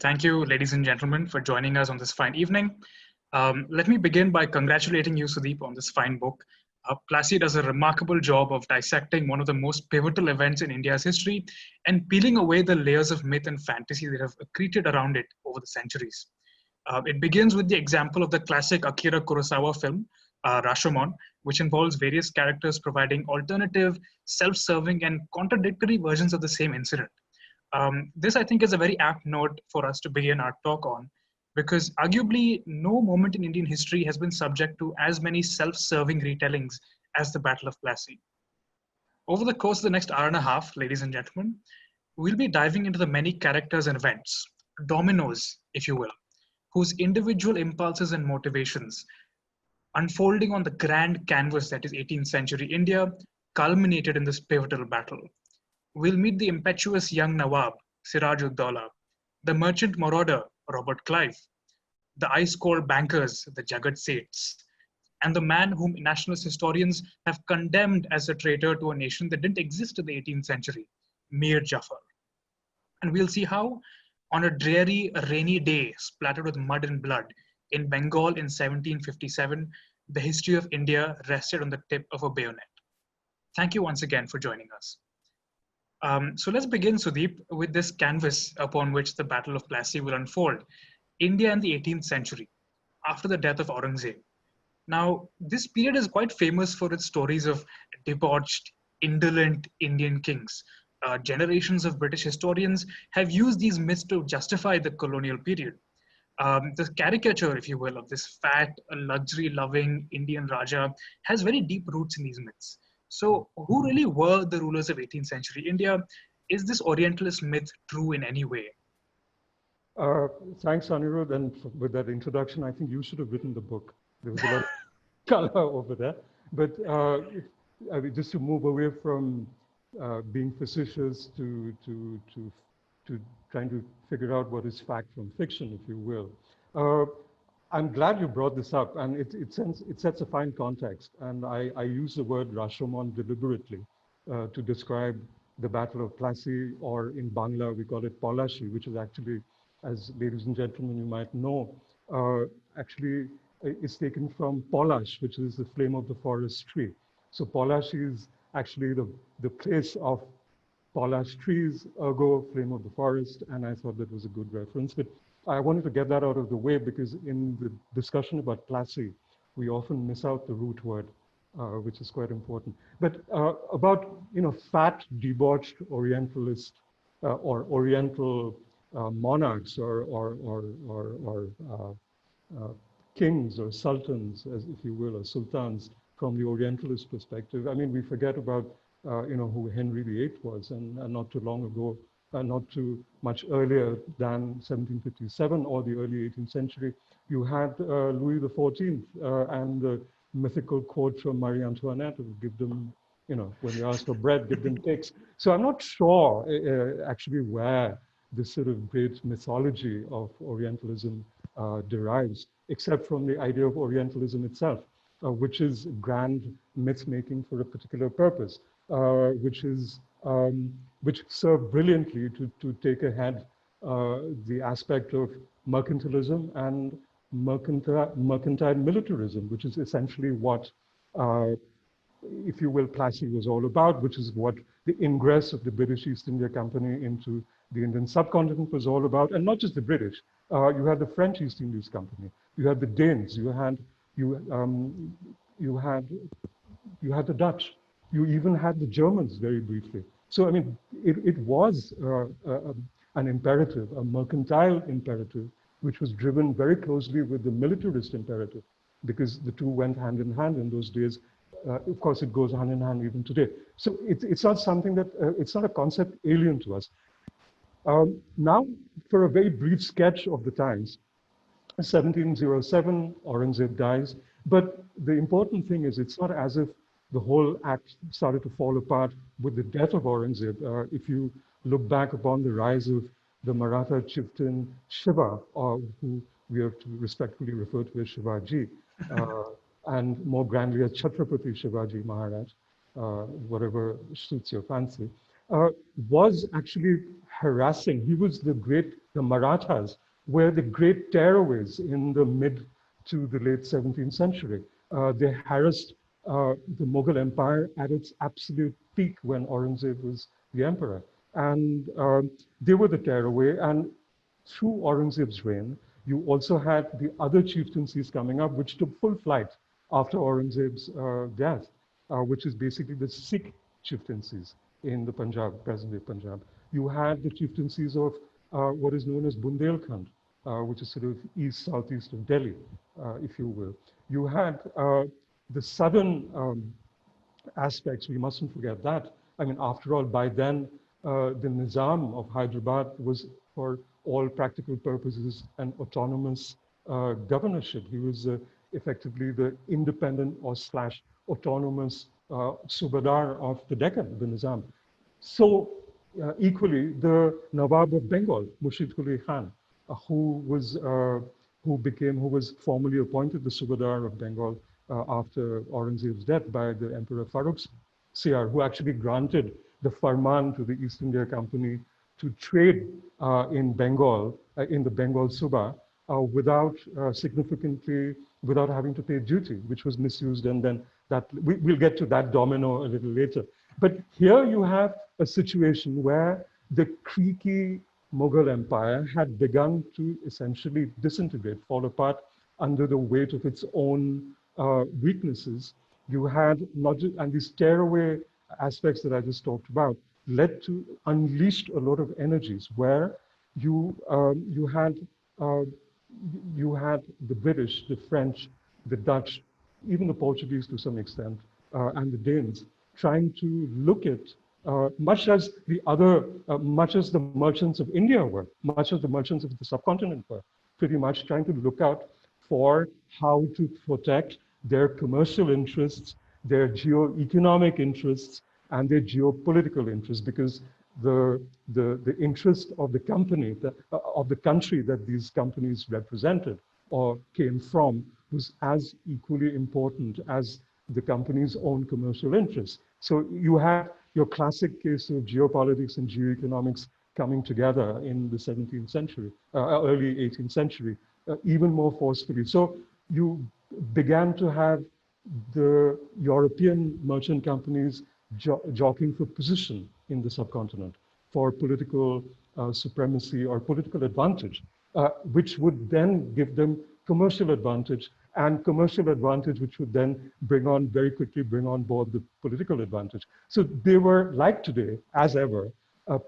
Thank you, ladies and gentlemen, for joining us on this fine evening. Let me begin by congratulating you, Sudeep, on this fine book. Plassey does a remarkable job of dissecting one of the most pivotal events in India's history and peeling away the layers of myth and fantasy that have accreted around it over the centuries. It begins with the example of the classic Akira Kurosawa film, Rashomon, which involves various characters providing alternative, self-serving, and contradictory versions of the same incident. This, I think, is a very apt note for us to begin our talk on, because arguably no moment in Indian history has been subject to as many self-serving retellings as the Battle of Plassey. Over the course of the next hour and a half, ladies and gentlemen, we'll be diving into the many characters and events, dominoes, if you will, whose individual impulses and motivations unfolding on the grand canvas that is 18th century India culminated in this pivotal battle. We'll meet the impetuous young Nawab, Siraj-ud-daulah, the merchant marauder, Robert Clive, the ice-cold bankers, the Jagat Seths, and the man whom nationalist historians have condemned as a traitor to a nation that didn't exist in the 18th century, Mir Jafar. And we'll see how, on a dreary, rainy day splattered with mud and blood in Bengal in 1757, the history of India rested on the tip of a bayonet. Thank you once again for joining us. So let's begin, Sudeep, with this canvas upon which the Battle of Plassey will unfold. India in the 18th century, after the death of Aurangzeb. Now, this period is quite famous for its stories of debauched, indolent Indian kings. Generations of British historians have used these myths to justify the colonial period. The caricature, if you will, of this fat, luxury-loving Indian Raja has very deep roots in these myths. So who really were the rulers of 18th century India? Is this Orientalist myth true in any way? Thanks, Anirudh. And with that introduction, I think you should have written the book. There was a lot of color over there. But I mean, just to move away from being facetious to trying to figure out what is fact from fiction, if you will. I'm glad you brought this up, and it sets a fine context. And I use the word Rashomon deliberately to describe the Battle of Plassey, or in Bangla, we call it Polashi, which is actually, as ladies and gentlemen, you might know, actually is taken from Polash, which is the flame of the forest tree. So Polashi is actually the place of Polash trees, ergo flame of the forest, and I thought that was a good reference. But I wanted to get that out of the way because in the discussion about Plassey, we often miss out the root word, which is quite important. But about fat, debauched Orientalist or Oriental monarchs or kings or sultans, as if you will, or sultans from the Orientalist perspective. I mean, we forget about who Henry VIII was, and not too long ago. Not too much earlier than 1757 or the early 18th century, you had Louis XIV and the mythical quote from Marie Antoinette, who give them, when you ask for bread, give them cakes. So I'm not sure actually where this sort of great mythology of Orientalism derives, except from the idea of Orientalism itself, which is grand myth making for a particular purpose, which serve brilliantly to take ahead the aspect of mercantilism and mercantile militarism, which is essentially what, if you will, Plassey was all about, which is what the ingress of the British East India Company into the Indian subcontinent was all about. And not just the British. You had the French East Indies Company. You had the Danes. You had the Dutch. You even had the Germans very briefly. So, I mean, it was an imperative, a mercantile imperative, which was driven very closely with the militarist imperative, because the two went hand in hand in those days. Of course, it goes hand in hand even today. So it's not something that, it's not a concept alien to us. Now, for a very brief sketch of the times, 1707, Aurangzeb dies. But the important thing is, it's not as if the whole act started to fall apart with the death of Aurangzeb. If you look back upon the rise of the Maratha chieftain Shiva, who we have to respectfully refer to as Shivaji, and more grandly as Chhatrapati Shivaji Maharaj, whatever suits your fancy, was actually harassing. He was the Marathas were the great tearaways in the mid to the late 17th century. They harassed the Mughal Empire at its absolute peak when Aurangzeb was the emperor. And they were the tearaway. And through Aurangzeb's reign, you also had the other chieftaincies coming up, which took full flight after Aurangzeb's death, which is basically the Sikh chieftaincies in the Punjab, present-day Punjab. You had the chieftaincies of what is known as Bundelkhand, which is sort of east-southeast of Delhi, if you will. You had the southern aspects, we mustn't forget that. I mean, after all, by then, the Nizam of Hyderabad was, for all practical purposes, an autonomous governorship. He was effectively the independent or slash autonomous Subadar of the Deccan, the Nizam. So equally, the Nawab of Bengal, Murshid Quli Khan, who was formally appointed the Subadar of Bengal after Aurangzeb's death by the Emperor Farrukh's Siyar, who actually granted the Farman to the East India Company to trade in Bengal, in the Bengal Suba, without having to pay duty, which was misused. And then we'll get to that domino a little later. But here you have a situation where the creaky Mughal Empire had begun to essentially disintegrate, fall apart under the weight of its own weaknesses. You had and these tearaway aspects that I just talked about led to unleashed a lot of energies where you had the British, the French, the Dutch, even the Portuguese to some extent, and the Danes trying to look at much as the merchants of India were, much as the merchants of the subcontinent were, pretty much trying to look out for how to protect their commercial interests, their geo-economic interests, and their geopolitical interests, because the interest of the company, of the country that these companies represented or came from, was as equally important as the company's own commercial interests. So you have your classic case of geopolitics and geoeconomics coming together in the 17th century, early 18th century, even more forcefully. So you began to have the European merchant companies jockeying for position in the subcontinent, for political supremacy or political advantage, which would then give them commercial advantage, and commercial advantage which would then very quickly bring on board the political advantage. So they were, like today, as ever,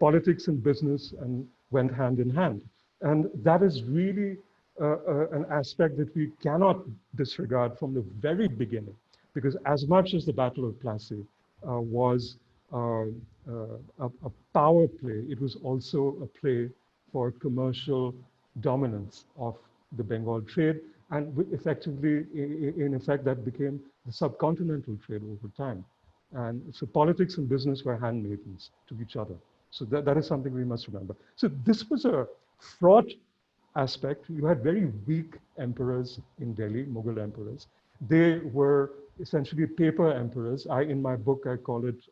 politics and business and went hand in hand. And that is really an aspect that we cannot disregard from the very beginning, because as much as the Battle of Plassey was a power play, it was also a play for commercial dominance of the Bengal trade, and effectively, in effect, that became the subcontinental trade over time. And so politics and business were handmaidens to each other. So that is something we must remember. So this was a fraught aspect. You had very weak emperors in Delhi, Mughal emperors. They were essentially paper emperors. In my book, I call it,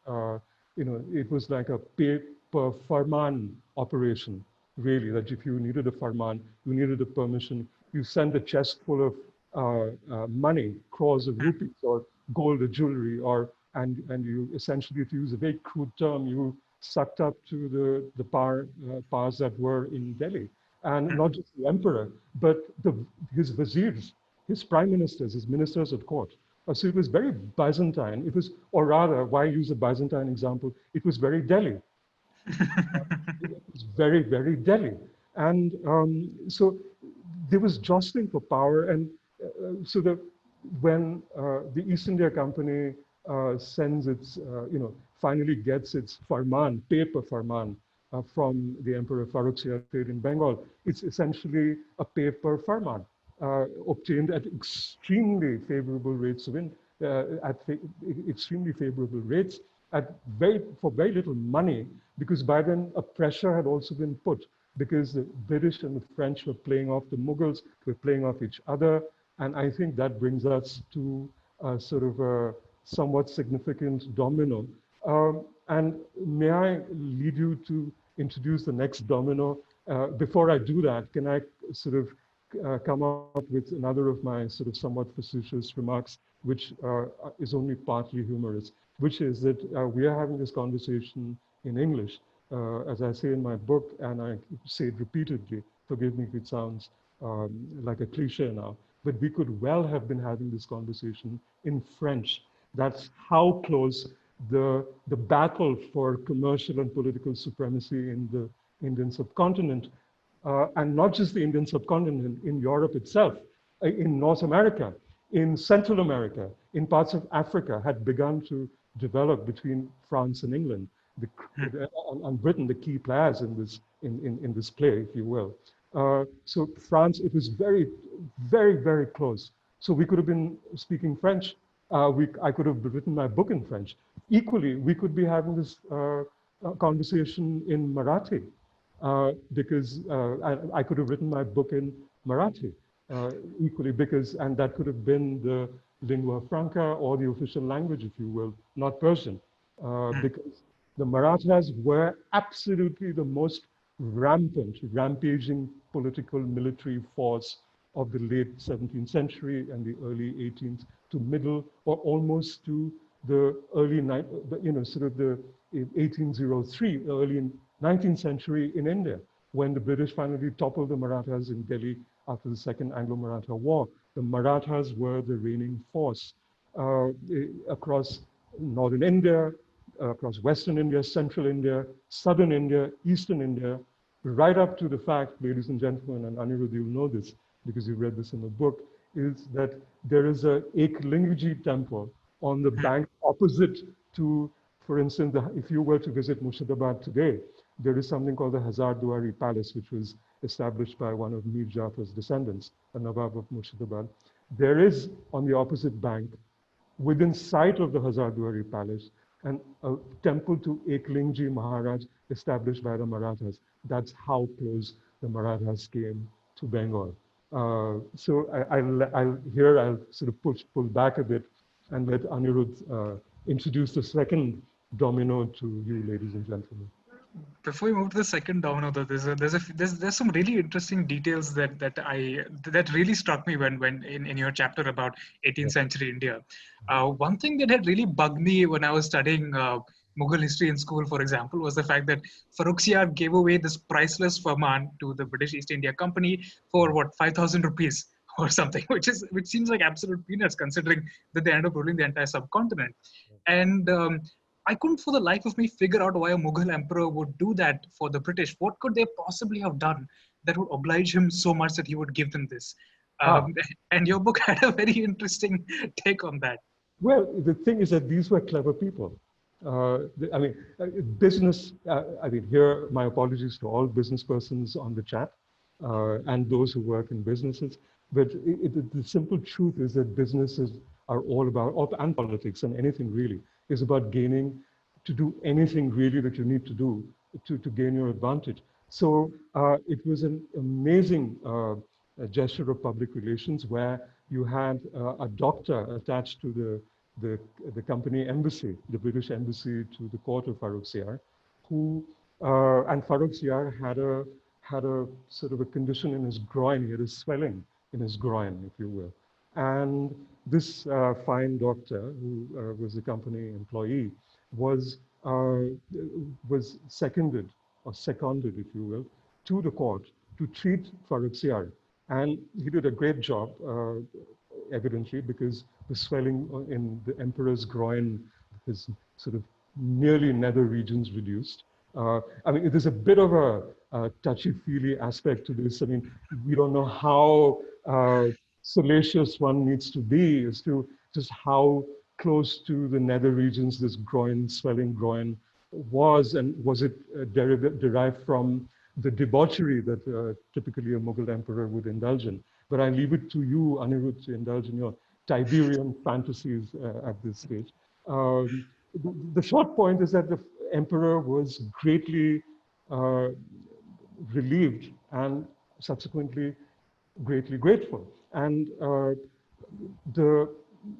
it was like a paper farman operation, really, that if you needed a farman, you needed a permission, you sent a chest full of money, crores of rupees or gold or jewelry, and you essentially, to use a very crude term, you sucked up to the powers that were in Delhi. And not just the emperor, but his viziers, his prime ministers, his ministers at court. So it was very Byzantine. It was, or rather, why use a Byzantine example? It was very Delhi. It was very, very Delhi. And so there was jostling for power. And so that when the East India Company sends its, finally gets its farman, paper farman, from the Emperor Farrukh's trade in Bengal, it's essentially a paper farman obtained at extremely favorable rates extremely favorable rates for very little money, because by then a pressure had also been put, because the British and the French were playing off the Mughals, were playing off each other, and I think that brings us to sort of a somewhat significant domino. And may I lead you to introduce the next domino. Before I do that, can I sort of come up with another of my sort of somewhat facetious remarks, which is only partly humorous, which is that we are having this conversation in English, as I say in my book, and I say it repeatedly. Forgive me if it sounds like a cliche now, but we could well have been having this conversation in French. That's how close the battle for commercial and political supremacy in the Indian subcontinent, and not just the Indian subcontinent, in Europe itself, in North America, in Central America, in parts of Africa, had begun to develop between France and England, and Britain, the key players in this play, if you will. So France, it was very, very, very close. So we could have been speaking French. I could have written my book in French. Equally, we could be having this conversation in Marathi, because I could have written my book in Marathi, equally, because, and that could have been the lingua franca, or the official language, if you will, not Persian, because the Marathas were absolutely the most rampant, rampaging political military force of the late 17th century and the early 18th to middle, or almost to the early, sort of the 1803, early 19th century in India, when the British finally toppled the Marathas in Delhi after the Second Anglo-Maratha War. The Marathas were the reigning force across northern India, across Western India, Central India, Southern India, Eastern India, right up to the fact, ladies and gentlemen, and Anirudh, you'll know this because you read this in the book, is that there is a Eklingaji temple on the bank opposite to, for instance, if you were to visit Murshidabad today, there is something called the Hazarduari Palace, which was established by one of Mir Jafar's descendants, a Nawab of Murshidabad. There is, on the opposite bank, within sight of the Hazarduari Palace, and a temple to Eklingaji Maharaj established by the Marathas. That's how close the Marathas came to Bengal. So I'll sort of pull back a bit and let Anirudh introduce the second domino to you, ladies and gentlemen. Before we move to the second domino, though, there's some really interesting details that really struck me when in your chapter about 18th century India. One thing that had really bugged me when I was studying Mughal history in school, for example, was the fact that Farrukhsiyar gave away this priceless farman to the British East India Company for what, 5,000 rupees or something, which seems like absolute peanuts considering that they ended up ruling the entire subcontinent. And I couldn't for the life of me figure out why a Mughal emperor would do that for the British. What could they possibly have done that would oblige him so much that he would give them this? And your book had a very interesting take on that. Well, the thing is that these were clever people. Business, here, my apologies to all business persons on the chat and those who work in businesses. But the simple truth is that businesses are all about, and politics and anything really, is about gaining, to do anything really that you need to do to gain your advantage. So it was an amazing gesture of public relations where you had a doctor attached to the company embassy, the British embassy to the court of Farrukhsiyar, who, and Farrukhsiyar had a sort of a condition in his groin, he had a swelling in his groin, if you will. And this fine doctor, who was a company employee, was seconded, if you will, to the court to treat Farrukhsiyar. And he did a great job, evidently, because the swelling in the emperor's groin, his sort of nearly nether regions reduced. There's a bit of a touchy-feely aspect to this. We don't know how salacious one needs to be as to just how close to the nether regions this swelling groin was, and was it derived from the debauchery that typically a Mughal emperor would indulge in. But I leave it to you, Anirudh, to indulge in your Tiberian fantasies at this stage. The short point is that the emperor was greatly relieved and subsequently greatly grateful. And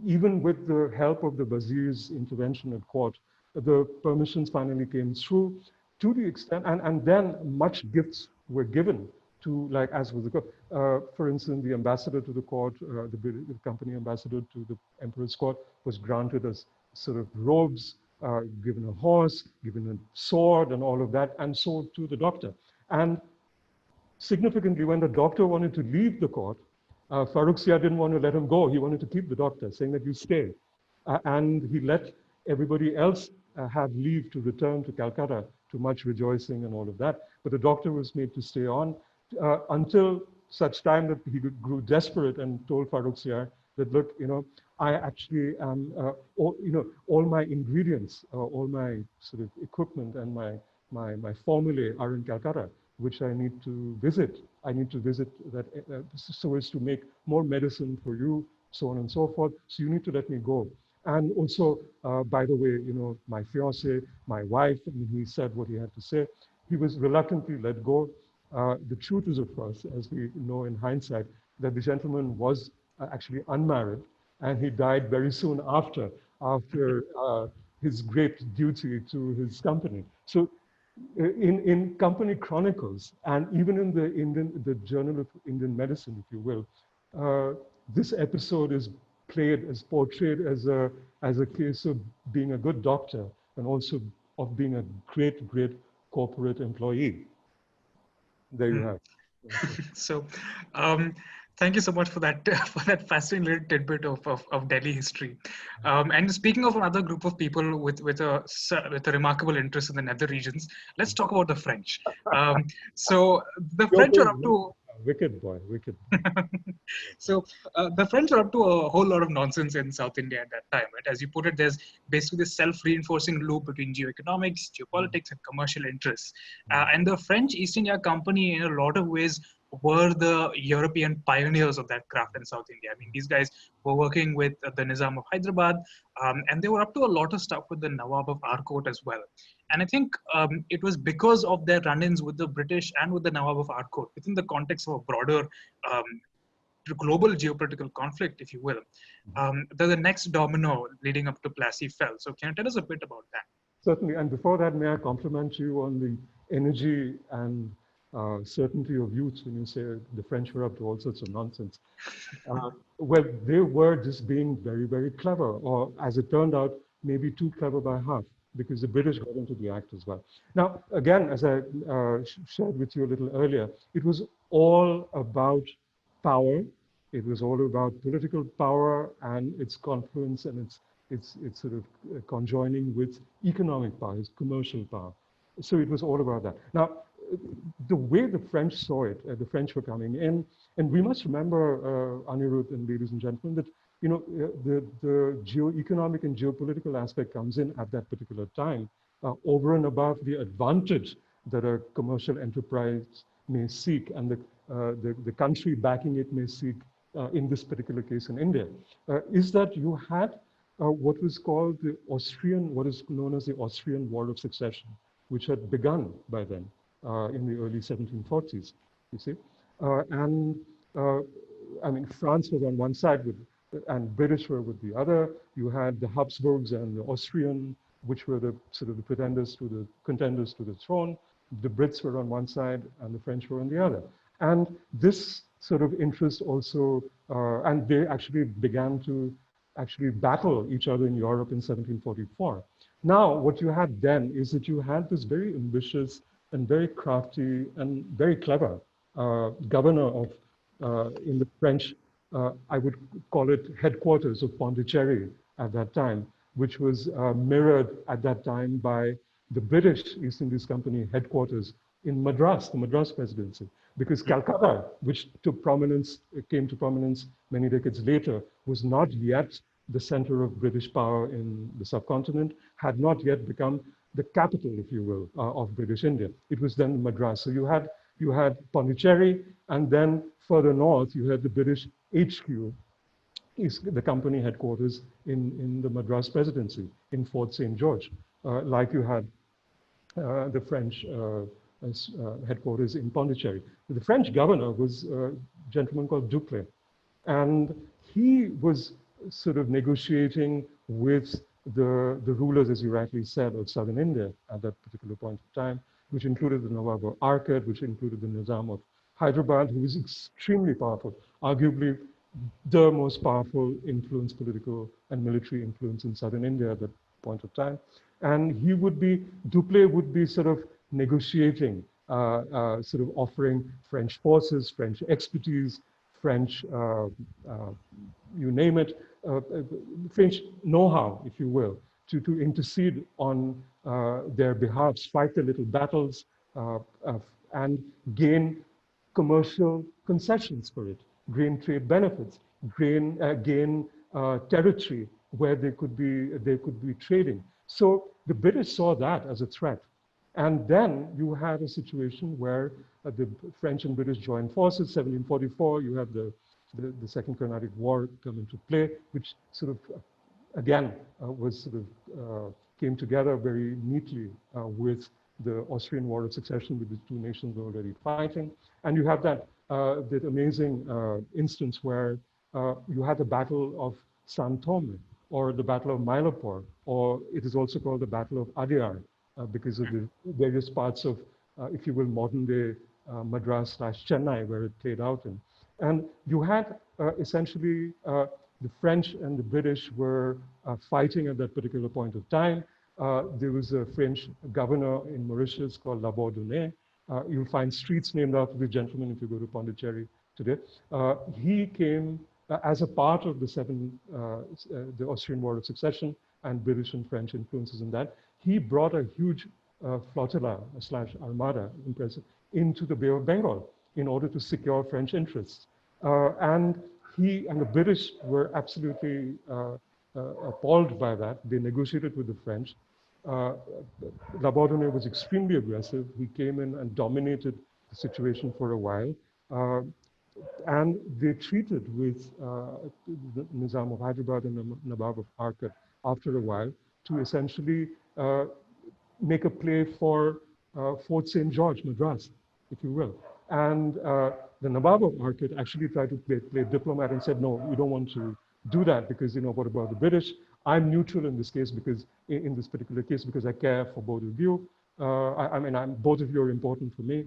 even with the help of the Vazir's intervention at court, the permissions finally came through. to the extent, and then much gifts were given to, like, as was the, for instance, the ambassador to the court, the company ambassador to the emperor's court was granted as sort of robes, given a horse, given a sword and all of that, and so to the doctor. And significantly, when the doctor wanted to leave the court, Farrukhsiyar didn't want to let him go. He wanted to keep the doctor, saying that you stay. And he let everybody else have leave to return to Calcutta, to much rejoicing and all of that. But the doctor was made to stay on until such time that he grew desperate and told Farrukhsiyar that, look, I actually am, all my ingredients, all my sort of equipment and my formulae are in Calcutta, which I need to visit. I need to visit that so as to make more medicine for you, so on and so forth. So you need to let me go. And also, by the way, my fiancée, my wife, and he said what he had to say. He was reluctantly let go. The truth is, of course, as we know in hindsight, that the gentleman was actually unmarried, and he died very soon after his great duty to his company. So in company chronicles, and even in the Journal of Indian Medicine, if you will, this episode is portrayed as a case of being a good doctor and also of being a great corporate employee. There you have it. So, thank you so much for that fascinating little tidbit of Delhi history. And speaking of another group of people with a remarkable interest in the nether regions, let's talk about the French. So the French are up to wicked boy. So the French are up to a whole lot of nonsense in South India at that time, right? As you put it, there's basically this self-reinforcing loop between geoeconomics, geopolitics, and commercial interests. And the French East India Company, in a lot of ways, were the European pioneers of that craft in South India. I mean, these guys were working with the Nizam of Hyderabad, and they were up to a lot of stuff with the Nawab of Arkot as well. And I think it was because of their run-ins with the British and with the Nawab of Arkot, within the context of a broader global geopolitical conflict, if you will, that the next domino leading up to Plassey fell. So can you tell us a bit about that? Certainly. And before that, may I compliment you on the energy and certainty of youth when you say the French were up to all sorts of nonsense. Well, they were just being very clever, or as it turned out, maybe too clever by half, because the British got into the act as well. Now, again, as I shared with you a little earlier, it was all about power. It was all about political power and its confluence and its sort of conjoining with economic power, its commercial power. So it was all about that. Now, the way the French saw it, the French were coming in, and we must remember, Anirudh and ladies and gentlemen, that the geo-economic and geopolitical aspect comes in at that particular time, over and above the advantage that a commercial enterprise may seek and the country backing it may seek, in this particular case in India, is that you had what was called what is known as the Austrian War of Succession, which had begun by then in the early 1740s, you see. I mean, France was on one side and British were with the other. You had the Habsburgs and the Austrian, which were the sort of the contenders to the throne. The Brits were on one side and the French were on the other. And this sort of interest also, and they actually began to battle each other in Europe in 1744. Now, what you had then is that you had this very ambitious and very crafty and very clever governor of, in the French, I would call it headquarters of Pondicherry at that time, which was mirrored at that time by the British East Indies Company headquarters in Madras, the Madras Presidency, because Calcutta, which came to prominence many decades later, was not yet the center of British power in the subcontinent, had not yet become the capital, if you will, of British India. It was then Madras. So you had Pondicherry, and then further north, you had the British HQ, is the company headquarters in the Madras Presidency in Fort St. George, like you had the French headquarters in Pondicherry. The French governor was a gentleman called Dupleix, and he was sort of negotiating with the rulers, as you rightly said, of southern India at that particular point of time. which included the Nawab of Arkad, which included the Nizam of Hyderabad, who was extremely powerful, arguably the most powerful influence, political and military influence in southern India at that point of time. And he would be, Dupleix would be sort of negotiating, sort of offering French forces, French expertise, French, you name it, French know-how, if you will, to intercede on their behalves, fight the little battles, and gain commercial concessions for it, gain trade benefits, gain territory where they could be trading. So the British saw that as a threat. And then you had a situation where the French and British joined forces, 1744, you have the Second Carnatic War come into play, which sort of, again, was sort of came together very neatly with the Austrian War of Succession, with the two nations already fighting. And you have that amazing instance where you had the Battle of San Thome, or the Battle of Mylapore, or it is also called the Battle of Adyar, because of the various parts of, if you will, modern day Madras/Chennai, where it played out in. And you had essentially the French and the British were fighting at that particular point of time. There was a French governor in Mauritius called Labourdonnais. You'll find streets named after the gentleman if you go to Pondicherry today. He came as a part of the Austrian War of Succession and British and French influences in that. He brought a huge flotilla/armada, impressive, into the Bay of Bengal in order to secure French interests. And he and the British were absolutely appalled by that. They negotiated with the French. Labourdonnais was extremely aggressive. He came in and dominated the situation for a while. And they treated with the Nizam of Hyderabad and the Nabob of Arkad after a while to essentially make a play for Fort St. George, Madras, if you will. And the Nabob of Arkad actually tried to play diplomat and said, no, we don't want to do that because, you know, what about the British? I'm neutral in this case because, in this particular case, because I care for both of you. I mean, both of you are important for me.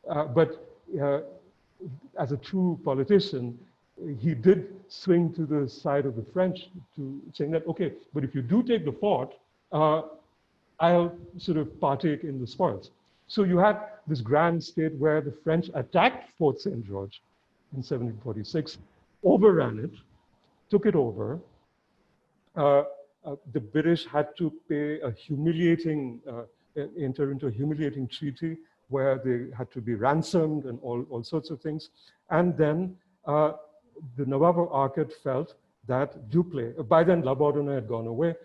But as a true politician, he did swing to the side of the French to saying that, okay, but if you do take the fort, I'll sort of partake in the spoils. So you had this grand state where the French attacked Fort St. George in 1746, overran it, took it over. The British had to pay a humiliating, enter into a humiliating treaty where they had to be ransomed and all sorts of things. And then the Nawab of Arkad felt that Dupleix, by then Labourdonnais had gone away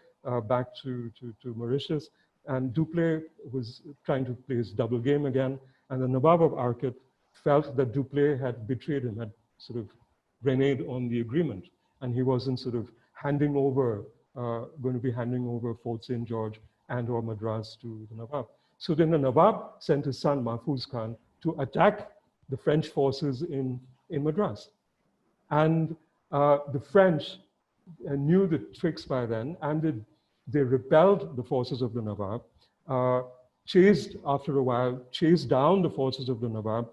back to Mauritius, and Dupleix was trying to play his double game again. And the Nawab of Arkad felt that Dupleix had betrayed him, had sort of reneged on the agreement. And he wasn't sort of handing over, going to be handing over Fort St. George and or Madras to the Nawab. So then the Nawab sent his son, Mahfuz Khan, to attack the French forces in Madras. And the French knew the tricks by then, and they repelled the forces of the Nawab, chased after a while, chased down the forces of the Nawab,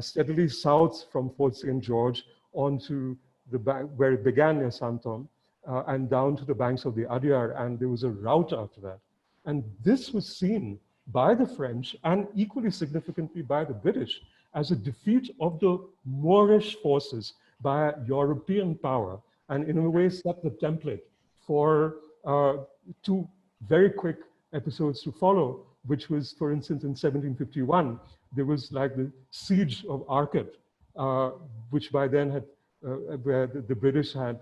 steadily south from Fort St. George onto the bank where it began near Santom, and down to the banks of the Adyar, and there was a rout after that. And this was seen by the French and equally significantly by the British as a defeat of the Moorish forces by European power, and in a way set the template for two very quick episodes to follow, which was, for instance, in 1751, there was like the Siege of Arkad, which by then had, where the British had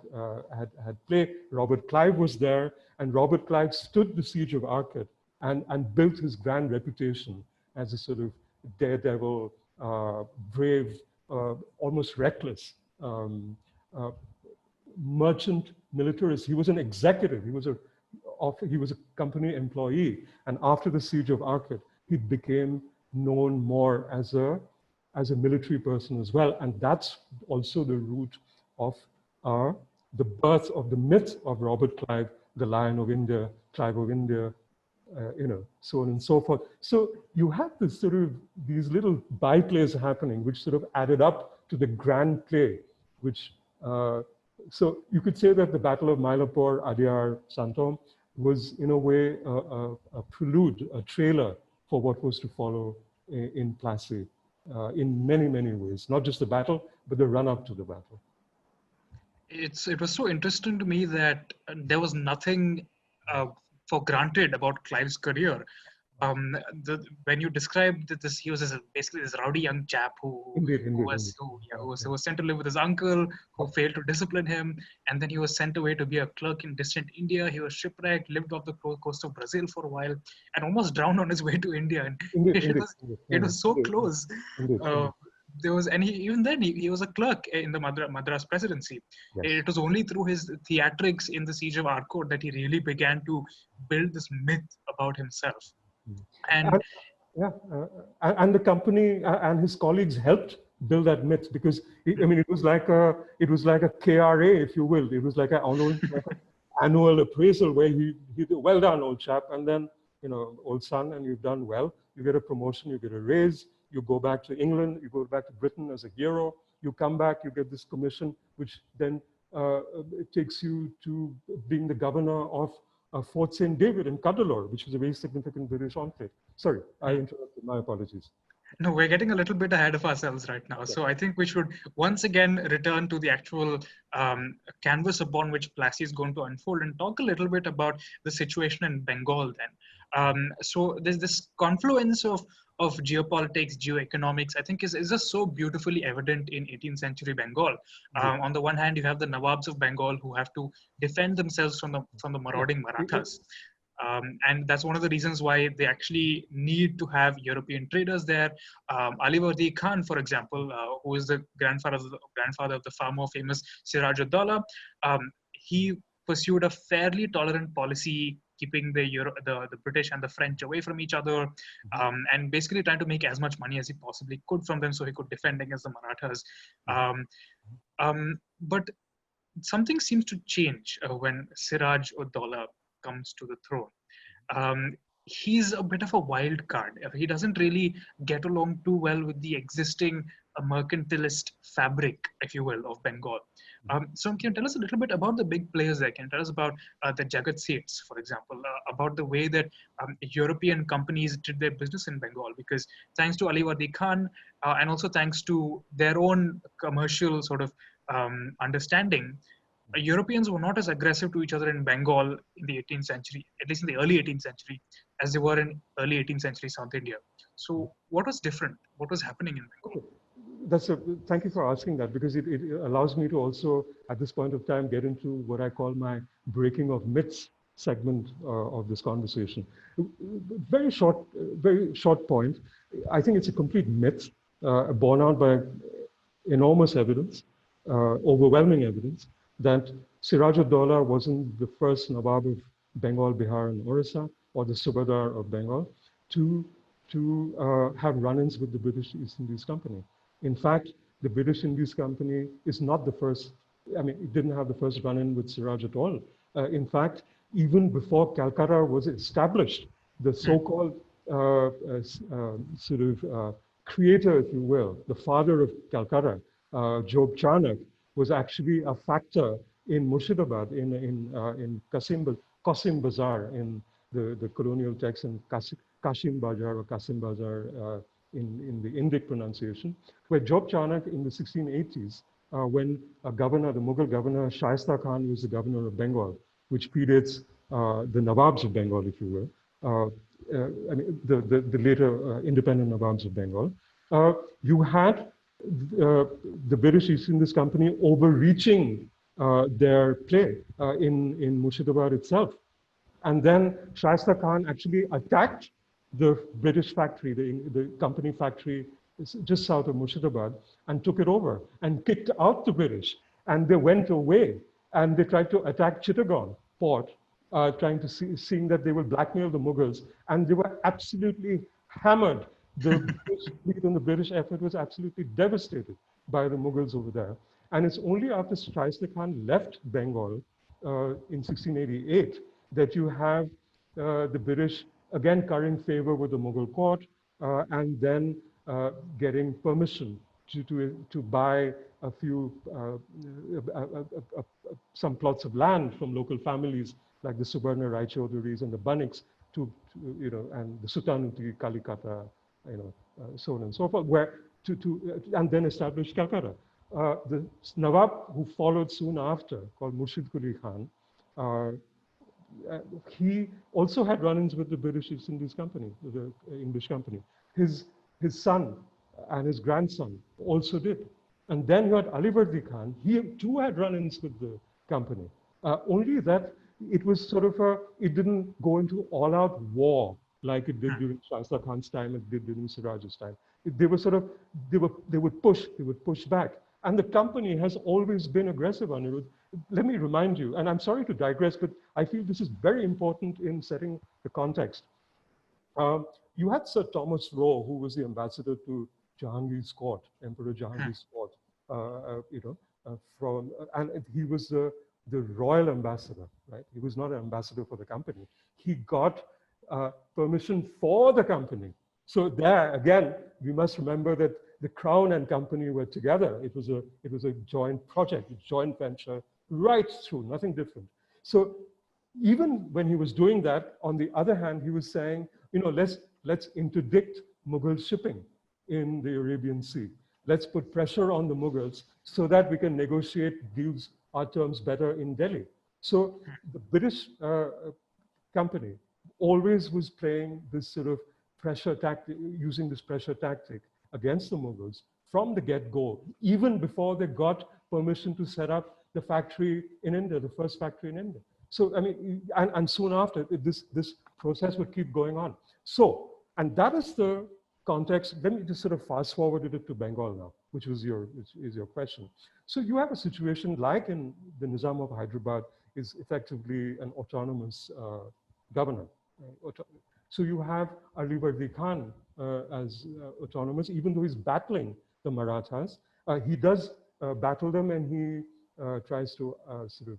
played. Robert Clive was there, and Robert Clive stood the Siege of Arkad and built his grand reputation as a sort of daredevil, brave, almost reckless merchant militarist. He was an executive. He was a company employee. And after the Siege of Arkad, he became known more as a military person as well. And that's also the root of the birth of the myth of Robert Clive, the Lion of India, Clive of India, so on and so forth. So you have this sort of, these little byplays happening, which sort of added up to the grand play, which, so you could say that the Battle of Mylapore, Adyar, Santom was in a way a prelude, a trailer for what was to follow in Plassey in many, many ways, not just the battle, but the run up to the battle. It was so interesting to me that there was nothing for granted about Clive's career. When you described this, he was basically this rowdy young chap who was sent to live with his uncle, who failed to discipline him, and then he was sent away to be a clerk in distant India. He was shipwrecked, lived off the coast of Brazil for a while, and almost drowned on his way to India. And it was so close. Even then he was a clerk in the Madras presidency. Yes. It was only through his theatrics in the Siege of Arkad that he really began to build this myth about himself. And the company and his colleagues helped build that myth, because it was like a KRA, if you will. It was like an annual appraisal where he well done, old chap, and then old son, and you've done well. You get a promotion, you get a raise. You go back to England, you go back to Britain as a hero, you come back, you get this commission, which then it takes you to being the governor of Fort St. David in Cuddalore, which was a very significant British enclave. Sorry, I interrupted, my apologies. No, we're getting a little bit ahead of ourselves right now. So I think we should once again return to the actual canvas upon which Plassey is going to unfold and talk a little bit about the situation in Bengal then. So there's this confluence of geopolitics, geoeconomics, I think is just so beautifully evident in 18th century Bengal. On the one hand, you have the nawabs of Bengal who have to defend themselves from the marauding Marathas. And that's one of the reasons why they actually need to have European traders there. Alivardi Khan, for example, who is the grandfather of the far more famous Siraj-ud-daulah, he pursued a fairly tolerant policy, keeping the British and the French away from each other, and basically trying to make as much money as he possibly could from them so he could defend against the Marathas. But something seems to change when Siraj-ud-daulah comes to the throne. He's a bit of a wild card. He doesn't really get along too well with the existing mercantilist fabric, if you will, of Bengal. So can you tell us a little bit about the big players there? Can you tell us about the Jagat Seths, for example, about the way that European companies did their business in Bengal? Because thanks to Alivardi Khan, and also thanks to their own commercial sort of understanding, Europeans were not as aggressive to each other in Bengal in the 18th century, at least in the early 18th century, as they were in early 18th century South India. So what was different? What was happening in Bengal? Thank you for asking that, because it allows me to also, at this point of time, get into what I call my breaking of myths segment of this conversation. Very short point. I think it's a complete myth borne out by enormous evidence, overwhelming evidence, that Siraj-ud-daulah wasn't the first Nawab of Bengal, Bihar, and Orissa, or the Subadar of Bengal, to have run-ins with the British East Indies Company. In fact, the British Indies Company is not the first, it didn't have the first run-in with Siraj at all. In fact, even before Calcutta was established, the so-called creator, if you will, the father of Calcutta, Job Charnock, was actually a factor in Murshidabad, in Qasim Bazar, in the colonial text, in Kashim Bazar or Qasim Bazar in the Indic pronunciation, where Job Charnock in the 1680s, when a governor, the Mughal governor, Shaista Khan, was the governor of Bengal, which predates the Nawabs of Bengal, if you will, the later independent Nawabs of Bengal. You had the British East Indies Company overreaching their play in Murshidabad itself. And then Shaista Khan actually attacked the British factory, the company factory just south of Murshidabad, and took it over and kicked out the British. And they went away and they tried to attack Chittagong port, seeing that they will blackmail the Mughals. And they were absolutely hammered. The British fleet and the British effort was absolutely devastated by the Mughals over there. And it's only after Shaista Khan left Bengal in 1688 that you have the British again currying favor with the Mughal court, and then getting permission to buy a few some plots of land from local families like the Subarna Rai Chaudhuris and the Baniks and the Sultanate Kalikata, so on and so forth, where and then establish Calcutta. The Nawab who followed soon after, called Murshid Quli Khan, he also had run-ins with the British East Indies Company, the English company. His son and his grandson also did. And then you had Alivardi Khan. He too had run-ins with the company. Only that it was sort of it didn't go into all-out war like it did during Shah Khan's time, it did during Siraj's time. They would push back. And the company has always been aggressive, Anirudh. Let me remind you, and I'm sorry to digress, but I feel this is very important in setting the context. You had Sir Thomas Roe, who was the ambassador to Jahangir's court, Emperor Jahangir's court, and he was the royal ambassador, right? He was not an ambassador for the company. He got permission for the company. So there, again, we must remember that the Crown and company were together. It was a joint project, a joint venture, right through, nothing different. So even when he was doing that, on the other hand, he was saying, let's interdict Mughal shipping in the Arabian Sea. Let's put pressure on the Mughals so that we can negotiate deals, our terms better in Delhi. So the British company always was playing this sort of pressure tactic, using this pressure tactic against the Mughals from the get-go, even before they got permission to set up the factory in India, the first factory in India. So, I mean, and soon after, this process would keep going on. So, and that is the context. Let me just sort of fast forward it to Bengal now, which is your question. So you have a situation like in the Nizam of Hyderabad is effectively an autonomous governor. So you have Alivardi Khan as autonomous, even though he's battling the Marathas. He does battle them, and he tries to sort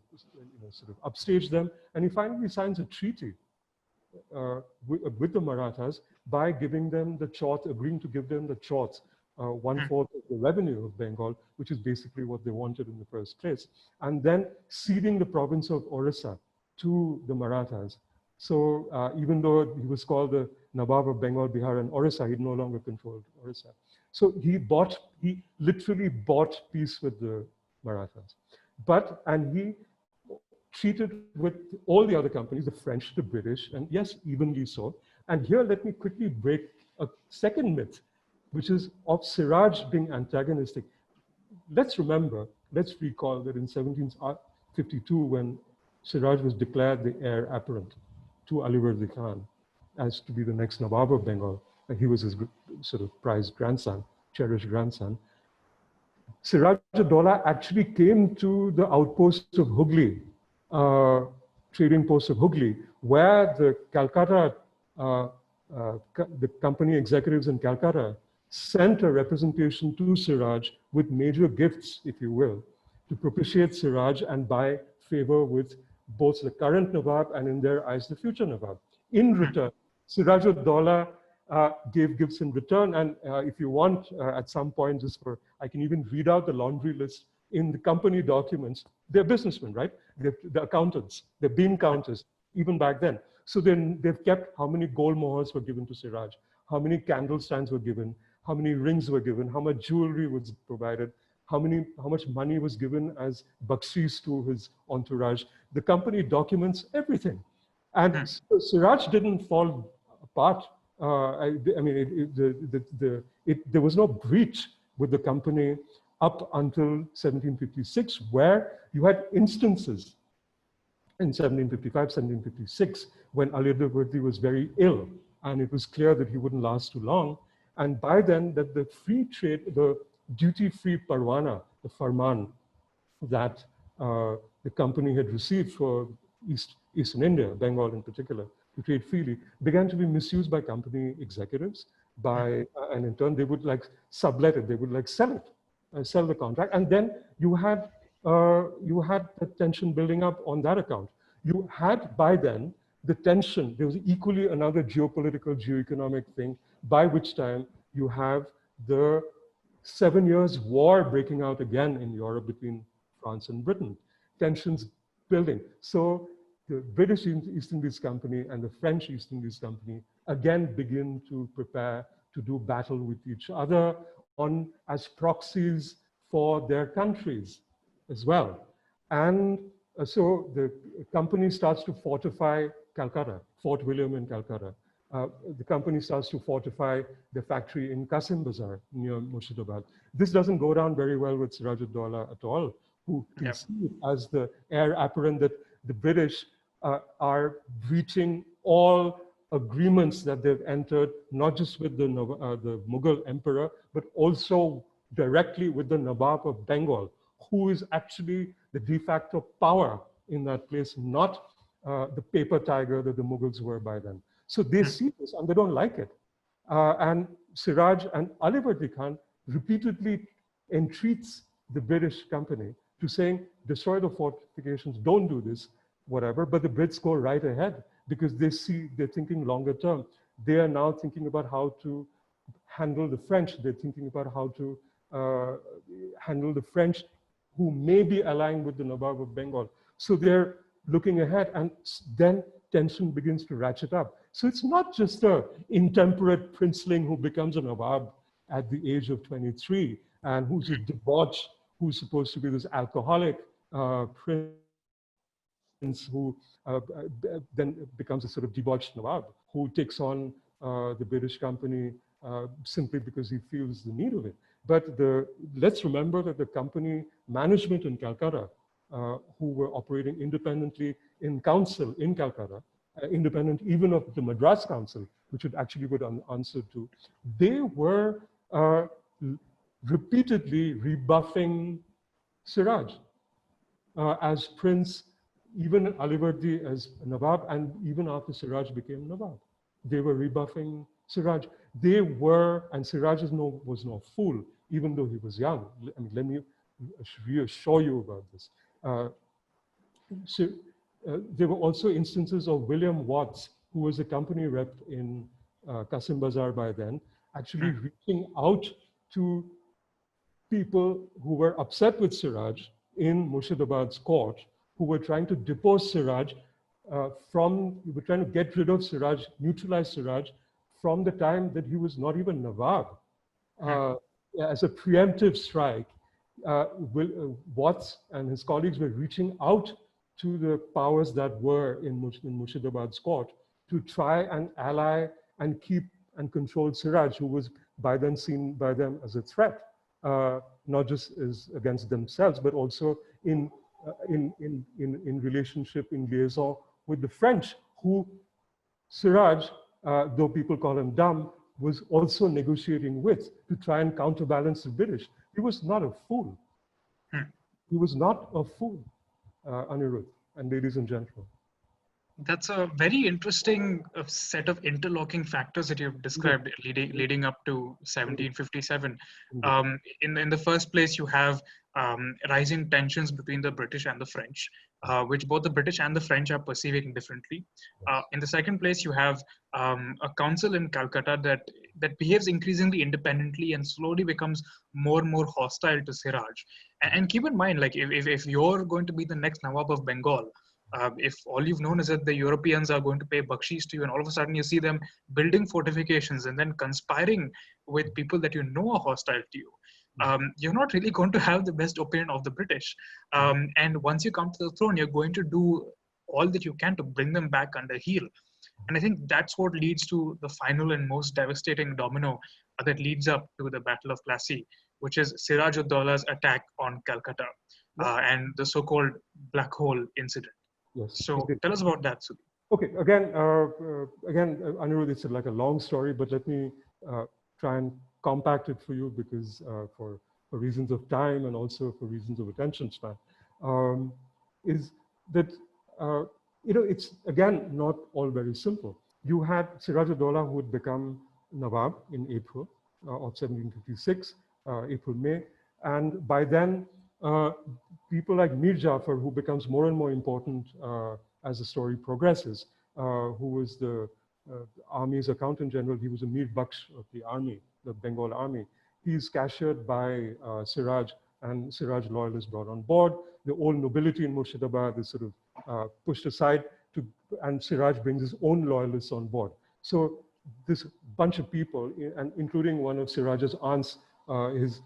of upstage them, and he finally signs a treaty with the Marathas by giving them the chauth, agreeing to give them the chauth, 1/4 of the revenue of Bengal, which is basically what they wanted in the first place, and then ceding the province of Orissa to the Marathas. So even though he was called the Nabob of Bengal, Bihar, and Orissa, he no longer controlled Orissa. So he literally bought peace with the Marathas. And he treated with all the other companies, the French, the British, and yes, evenly so. And here, let me quickly break a second myth, which is of Siraj being antagonistic. Let's recall that in 1752, when Siraj was declared the heir apparent to Alivardi Khan as to be the next Nawab of Bengal, he was his sort of prized grandson, cherished grandson. Siraj-ud-daulah actually came to the outpost of Hugli, trading post of Hugli, where the Calcutta, the company executives in Calcutta sent a representation to Siraj with major gifts, if you will, to propitiate Siraj and buy favor with both the current Nawab and, in their eyes, the future Nawab. In return, Siraj-ud-daulah gave gifts in return. And if you want, at some point, I can even read out the laundry list in the company documents. They're businessmen, right? They're accountants, they're bean counters, even back then. So then they've kept how many gold mohurs were given to Siraj, how many candle stands were given, how many rings were given, how much jewelry was provided, how much money was given as baksheesh to his entourage. The company documents everything. And Siraj didn't fall apart. There was no breach with the company up until 1756, where you had instances in 1755, 1756, when Alivardi was very ill, and it was clear that he wouldn't last too long. And by then, that the free trade, the duty-free parwana, the farman that the company had received for Eastern India, Bengal in particular, to trade freely, began to be misused by company executives. And in turn, they would like sublet it, they would like sell it, sell the contract. And then you had the tension building up on that account. You had by then the tension, there was equally another geopolitical, geoeconomic thing, by which time you have the 7 Years' War breaking out again in Europe between France and Britain. Tensions building. So the British East Indies Company and the French East Indies Company again begin to prepare to do battle with each other as proxies for their countries as well. And so the company starts to fortify Calcutta, Fort William in Calcutta. The company starts to fortify the factory in Qasim Bazar near Murshidabad. This doesn't go down very well with Siraj-ud-daulah at all, who can see it as the heir apparent that the British are breaching all agreements that they've entered, not just with the Mughal emperor, but also directly with the Nabob of Bengal, who is actually the de facto power in that place, not the paper tiger that the Mughals were by then. So they see this and they don't like it. And Siraj and Alivardi Khan repeatedly entreats the British company to saying, destroy the fortifications, don't do this, whatever. But the Brits go right ahead because they see, they're thinking longer term. They are now thinking about how to handle the French. They're thinking about how to handle the French who may be allying with the Nabob of Bengal. So they're looking ahead, and then tension begins to ratchet up. So it's not just an intemperate princeling who becomes a Nawab at the age of 23 and who's a debauch, who's supposed to be this alcoholic prince who then becomes a sort of debauched Nawab who takes on the British company simply because he feels the need of it. But let's remember that the company management in Calcutta, who were operating independently in council in Calcutta, independent even of the Madras Council, which it actually would answer to, they were repeatedly rebuffing Siraj as prince, even Alivardi as Nawab, and even after Siraj became Nawab. They were rebuffing Siraj. They were, and Siraj was no fool, even though he was young. I mean, let me reassure you about this. There were also instances of William Watts, who was a company rep in Qasim Bazar by then, actually reaching out to people who were upset with Siraj in Murshidabad's court, who were trying to depose Siraj we were trying to get rid of Siraj, neutralize Siraj from the time that he was not even Nawab. As a preemptive strike, Watts and his colleagues were reaching out to the powers that were in Murshidabad's court to try and ally and keep and control Siraj, who was by then seen by them as a threat, not just as against themselves, but also in relationship, in liaison with the French, who Siraj, though people call him dumb, was also negotiating with to try and counterbalance the British. He was not a fool. He was not a fool, Anirudh and ladies and gentlemen. That's a very interesting set of interlocking factors that you've described leading up to 1757. In the first place, you have rising tensions between the British and the French, which both the British and the French are perceiving differently. In the second place, you have a council in Calcutta that behaves increasingly independently and slowly becomes more and more hostile to Siraj. And keep in mind, like if you're going to be the next Nawab of Bengal, if all you've known is that the Europeans are going to pay baksheesh to you, and all of a sudden you see them building fortifications and then conspiring with people that you know are hostile to you, you're not really going to have the best opinion of the British. And once you come to the throne, you're going to do all that you can to bring them back under heel. And I think that's what leads to the final and most devastating domino that leads up to the Battle of Plassey, which is Siraj-ud-daulah's attack on Calcutta and the so-called Black Hole incident. Yes. So tell us about that, Sudeep. Okay, again, Anirudh, it's like a long story, but let me try and compact it for you because for reasons of time and also for reasons of attention span, is that, it's again, not all very simple. You had Siraj-ud-daulah who would become Nawab in April of 1756, April, May. And by then, people like Mir Jafar, who becomes more and more important as the story progresses, who was the army's accountant general. He was a Mir Baksh of the army, the Bengal army. He's cashiered by Siraj, and Siraj loyalists brought on board. The old nobility in Murshidabad is sort of pushed aside, and Siraj brings his own loyalists on board. So this bunch of people, and including one of Siraj's aunts, his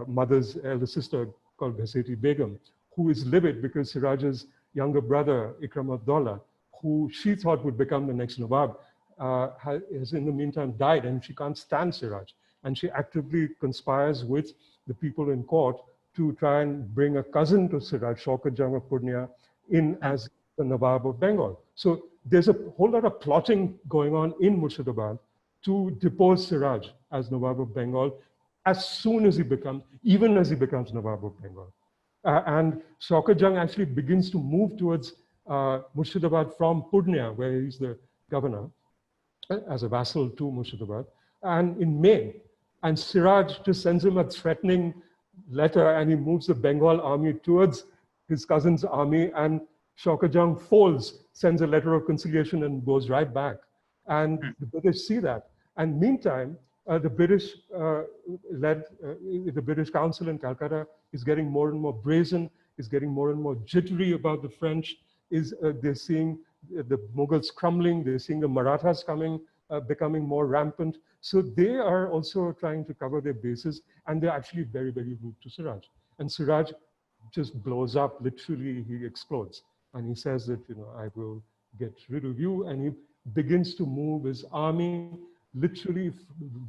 mother's elder sister called Bhaseti Begum, who is livid because Siraj's younger brother, Ikram-ud-daulah, who she thought would become the next Nawab, has in the meantime died, and she can't stand Siraj. And she actively conspires with the people in court to try and bring a cousin to Siraj, Shaukat Jung of Purnia, in as the Nabob of Bengal. So there's a whole lot of plotting going on in Murshidabad to depose Siraj as Nawab of Bengal as soon as he becomes, even as he becomes Nawab of Bengal. And Shaukat Jung actually begins to move towards Murshidabad from Purnia, where he's the governor, as a vassal to Murshidabad, and in May. And Siraj just sends him a threatening letter, and he moves the Bengal army towards his cousin's army, and Shaukat Jung folds, sends a letter of conciliation, and goes right back. And the British see that. And meantime, the British the British Council in Calcutta is getting more and more brazen, is getting more and more jittery about the French. They're seeing the Mughals crumbling, they're seeing the Marathas coming, becoming more rampant. So they are also trying to cover their bases, and they're actually very, very rude to Siraj. And Siraj just blows up, literally he explodes. And he says that, I will get rid of you. And he begins to move his army, literally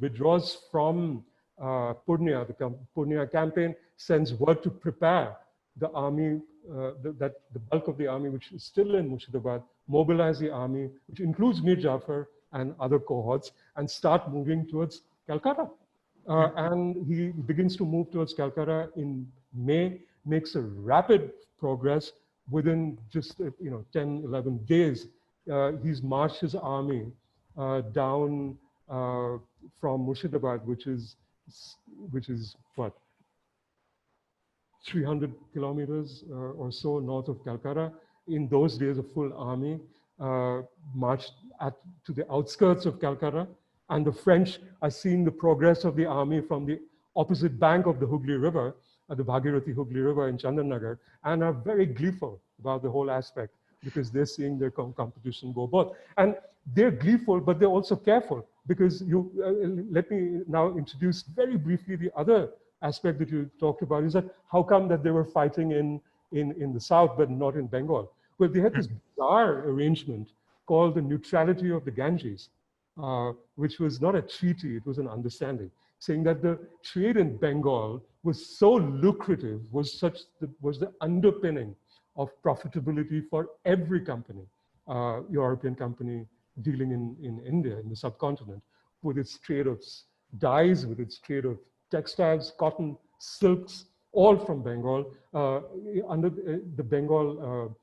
withdraws from Purnia, the Purnia campaign, sends word to prepare the army, the bulk of the army, which is still in Murshidabad, mobilize the army, which includes Mir Jafar and other cohorts, and start moving towards Calcutta. And he begins to move towards Calcutta in May, makes a rapid progress. Within just 10, 11 days, he's marched his army down from Murshidabad, which is what, 300 kilometers or so north of Calcutta. In those days, a full army marched to the outskirts of Calcutta, and the French are seeing the progress of the army from the opposite bank of the Hugli River, the Bhagirathi-Hugli River in Chandanagar, and are very gleeful about the whole aspect because they're seeing their competition go both. And they're gleeful, but they're also careful because let me now introduce very briefly the other aspect that you talked about, is that how come that they were fighting in the south but not in Bengal? Well, they had this bizarre arrangement called the Neutrality of the Ganges, which was not a treaty, it was an understanding, saying that the trade in Bengal was so lucrative, was the underpinning of profitability for every company, European company dealing in India, in the subcontinent, with its trade of dyes, with its trade of textiles, cotton, silks, all from Bengal, under the Bengal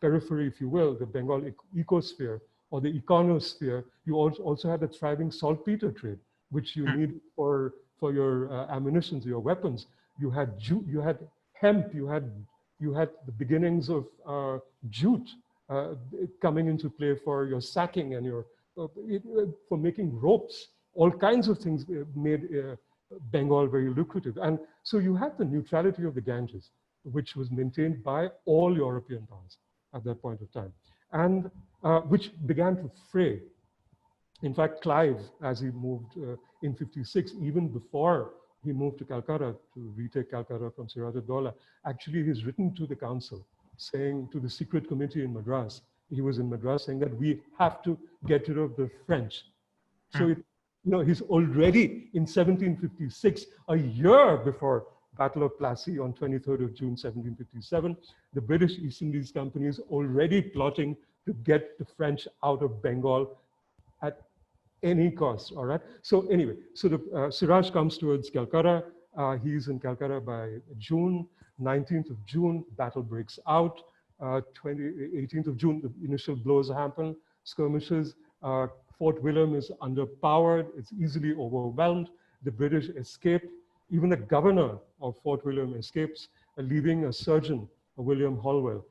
periphery, if you will, the Bengal ecosphere or the econosphere. You also had a thriving saltpeter trade, which you need for your ammunitions, your weapons. You had hemp, you had the beginnings of jute coming into play for your sacking and your for making ropes. All kinds of things made Bengal very lucrative. And so you had the neutrality of the Ganges, which was maintained by all European powers at that point of time, and which began to fray. In fact, Clive, as he moved in 56, even before he moved to Calcutta to retake Calcutta from Siraj-ud-daulah, actually he's written to the council, saying to the secret committee in Madras, he was in Madras, saying that we have to get rid of the French. So he's already in 1756, a year before Battle of Plassey on 23rd of June, 1757, the British East Indies Company is already plotting to get the French out of Bengal at any cost, all right? So anyway, so the Siraj comes towards Calcutta. He's in Calcutta by June, 19th of June, battle breaks out. 18th of June, the initial blows happen, skirmishes. Fort William is underpowered, it's easily overwhelmed. The British escape. Even the governor of Fort William escapes, leaving a surgeon, William Holwell,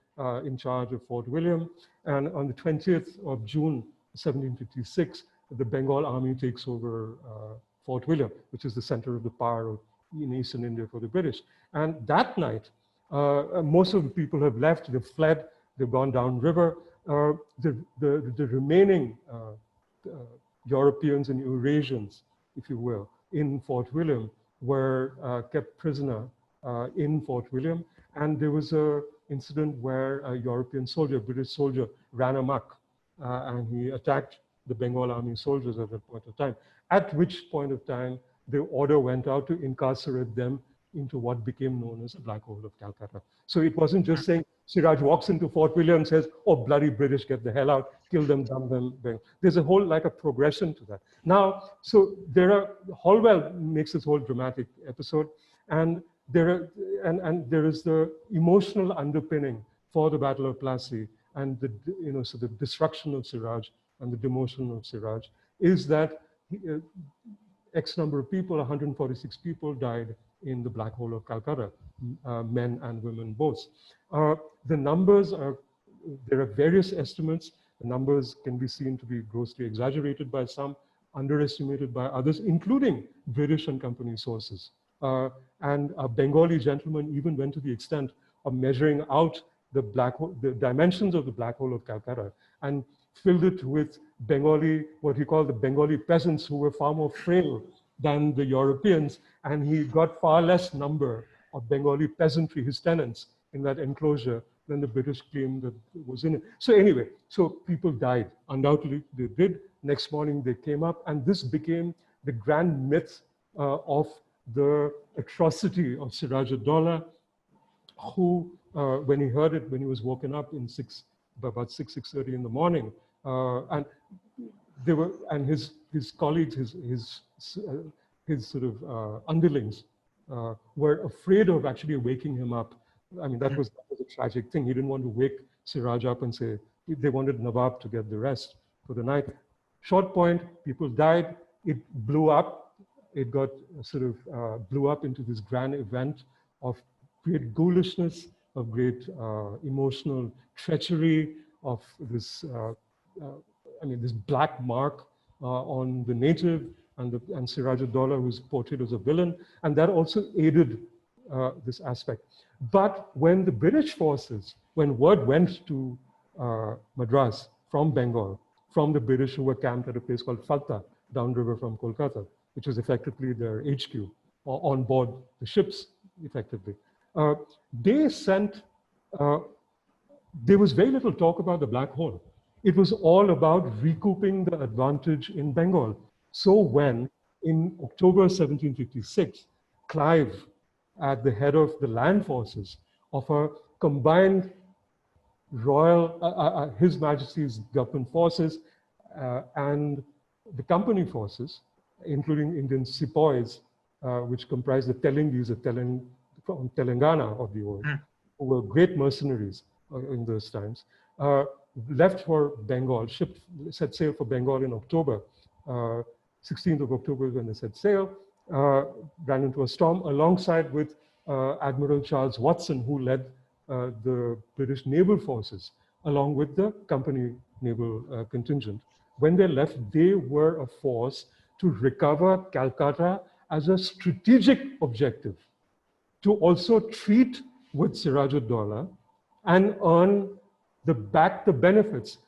in charge of Fort William. And on the 20th of June, 1756, the Bengal army takes over Fort William, which is the center of the power in Eastern India for the British. And that night, most of the people have left, they've fled, they've gone downriver. The remaining Europeans and Eurasians, if you will, in Fort William were kept prisoner in Fort William. And there was an incident where a European soldier, British soldier, ran amok and he attacked the Bengal army soldiers at that point of time, at which point of time the order went out to incarcerate them into what became known as the Black Hole of Calcutta. So it wasn't just saying Siraj walks into Fort William and says, oh, bloody British, get the hell out, kill them, dump them. There's a whole, like a progression to that. Now, so Holwell makes this whole dramatic episode, and there is the emotional underpinning for the Battle of Plassey and so the destruction of Siraj and the demotion of Siraj is that X number of people, 146 people died in the Black Hole of Calcutta, men and women both. The numbers there are various estimates. The numbers can be seen to be grossly exaggerated by some, underestimated by others, including British and company sources. And a Bengali gentleman even went to the extent of measuring out the dimensions of the Black Hole of Calcutta and filled it with Bengali, what he called the Bengali peasants, who were far more frail than the Europeans, and he got far less number of Bengali peasantry, his tenants, in that enclosure than the British claimed that was in it. So anyway, so people died. Undoubtedly, they did. Next morning, they came up, and this became the grand myth of the atrocity of Siraj-ud-daulah, who, when he heard it, when he was woken up in about 6:30 in the morning, and his colleagues, his sort of underlings, were afraid of actually waking him up. I mean, that was a tragic thing. He didn't want to wake Siraj up and say, they wanted Nabob to get the rest for the night. Short point, people died. It blew up. It got sort of blew up into this grand event of great ghoulishness, of great emotional treachery, of this, this black mark on the native and Siraj-ud-daulah, who's portrayed as a villain, and that also aided this aspect. But when the British forces, when word went to Madras from Bengal, from the British who were camped at a place called Falta, downriver from Kolkata, which was effectively their HQ, or on board the ships, effectively, they sent, there was very little talk about the Black Hole. It was all about recouping the advantage in Bengal. So when, in October 1756, Clive, at the head of the land forces of a combined royal, His Majesty's government forces and the company forces, including Indian sepoys, which comprised the Telengis from Telangana of the old, who were great mercenaries in those times, left for Bengal, set sail for Bengal in October. 16th of October when they set sail, ran into a storm alongside with Admiral Charles Watson, who led the British naval forces, along with the company naval contingent. When they left, they were a force to recover Calcutta as a strategic objective, to also treat with Siraj-ud-daulah and earn the benefits.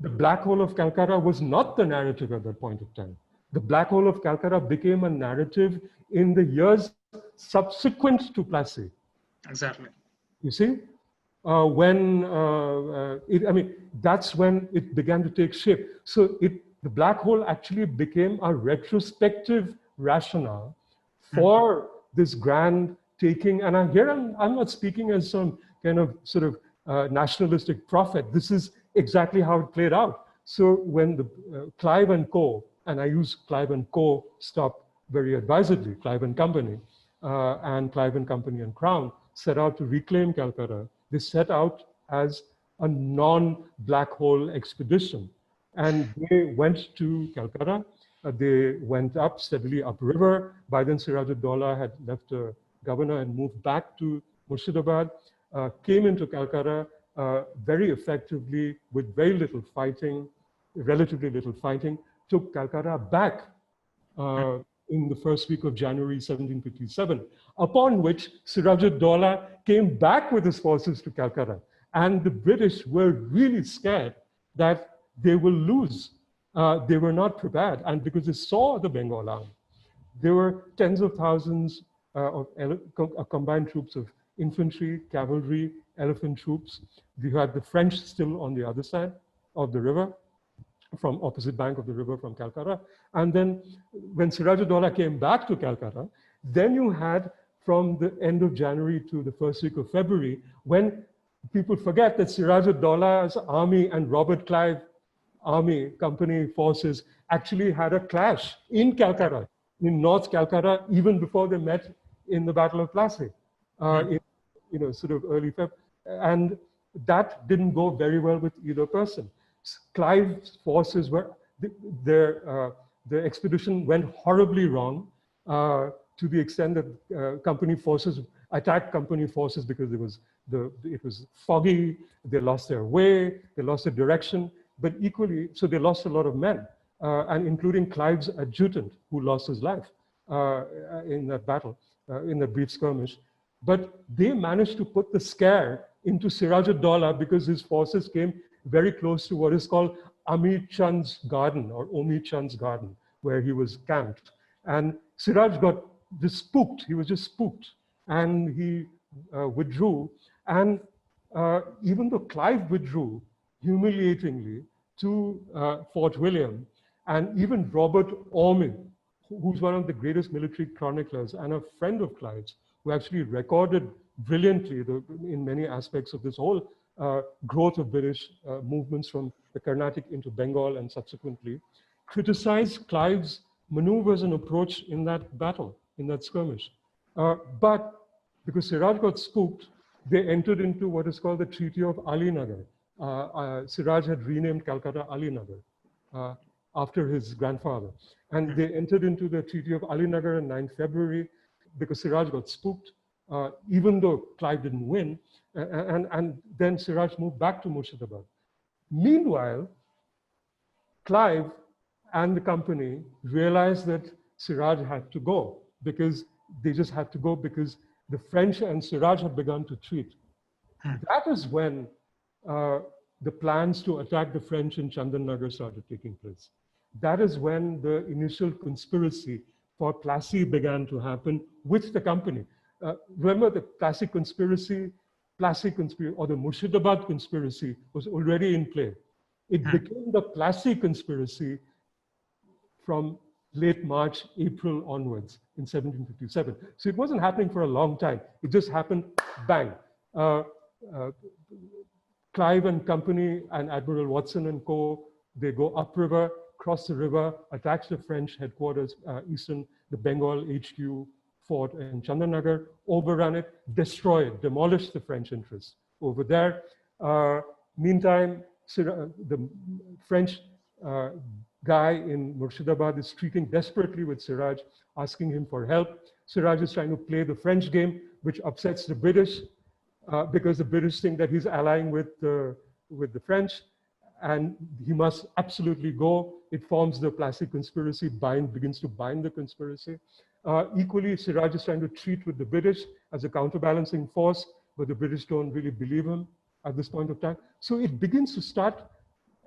The Black Hole of Calcutta was not the narrative at that point of time. The Black Hole of Calcutta became a narrative in the years subsequent to Plassey. Exactly. You see, that's when it began to take shape. So the Black Hole actually became a retrospective rationale for this grand taking. And I'm not speaking as some kind of sort of nationalistic prophet. This is exactly how it played out. So when the Clive and Co., and I use Clive and Co. stop very advisedly, Clive and Company, and Clive and Company and Crown set out to reclaim Calcutta. They set out as a non-Black Hole expedition. And they went to Calcutta. They went up steadily upriver. By then, Siraj-ud-daulah had left a governor and moved back to Murshidabad, came into Calcutta, very effectively, with very little fighting, relatively little fighting, took Calcutta back in the first week of January 1757, upon which Siraj-ud-daulah came back with his forces to Calcutta. And the British were really scared that they will lose. They were not prepared. And because they saw the Bengal army, there were tens of thousands of combined troops of infantry, cavalry, elephant troops. We had the French still on the other side of the river, from opposite bank of the river from Calcutta. And then when Siraj-ud-daulah came back to Calcutta, then you had from the end of January to the first week of February, when people forget that Siraj-ud-daulah's army and Robert Clive army company forces actually had a clash in Calcutta, in North Calcutta, even before they met in the Battle of Plassey, in sort of early Feb. And that didn't go very well with either person. Clive's forces were, the expedition went horribly wrong to the extent that company forces attacked company forces because it was foggy, they lost their way, they lost their direction, but equally, so they lost a lot of men, and including Clive's adjutant, who lost his life in that battle, in that brief skirmish. But they managed to put the scare into Siraj-ud-daulah because his forces came very close to what is called Ami Chand's garden, or Omi Chand's garden, where he was camped. And Siraj got just spooked. He was just spooked. And he withdrew. And even though Clive withdrew humiliatingly to Fort William, and even Robert Ormond, who's one of the greatest military chroniclers and a friend of Clive's, who actually recorded brilliantly in many aspects of this whole growth of British movements from the Carnatic into Bengal and subsequently, criticized Clive's maneuvers and approach in that battle, in that skirmish. But because Siraj got spooked, they entered into what is called the Treaty of Alinagar. Siraj had renamed Calcutta Alinagar after his grandfather. And they entered into the Treaty of Alinagar on 9th February because Siraj got spooked, even though Clive didn't win. And then Siraj moved back to Murshidabad. Meanwhile, Clive and the company realized that Siraj had to go because they just had to go because the French and Siraj had begun to treat. That is when the plans to attack the French in Chandannagar started taking place. That is when the initial conspiracy for Plassey began to happen with the company. Remember the Plassey conspiracy, or the Murshidabad conspiracy was already in play. It became the Plassey conspiracy from late March, April onwards in 1757. So it wasn't happening for a long time. It just happened, bang. Clive and company and Admiral Watson and co, they go upriver, cross the river, attack the French headquarters, the Bengal HQ fort in Chandannagar, overrun it, destroy it, demolish the French interests over there. Meantime, the French guy in Murshidabad is treating desperately with Siraj, asking him for help. Siraj is trying to play the French game, which upsets the British because the British think that he's allying with the French, and he must absolutely go. It forms the Plassey conspiracy, begins to bind the conspiracy. Equally, Siraj is trying to treat with the British as a counterbalancing force, but the British don't really believe him at this point of time. So it begins to start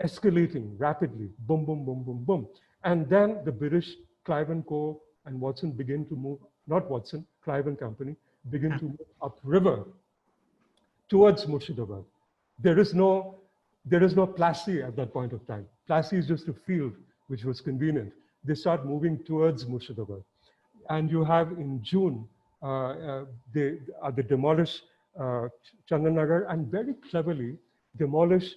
escalating rapidly, boom, boom, boom, boom, boom. And then the British, Clive and Co. and Watson begin to move, not Watson, Clive and company, begin to move upriver towards Murshidabad. There is no Plassey at that point of time. Plassey is just a field which was convenient. They start moving towards Murshidabad. And you have in June, they demolish Chandannagar and very cleverly demolish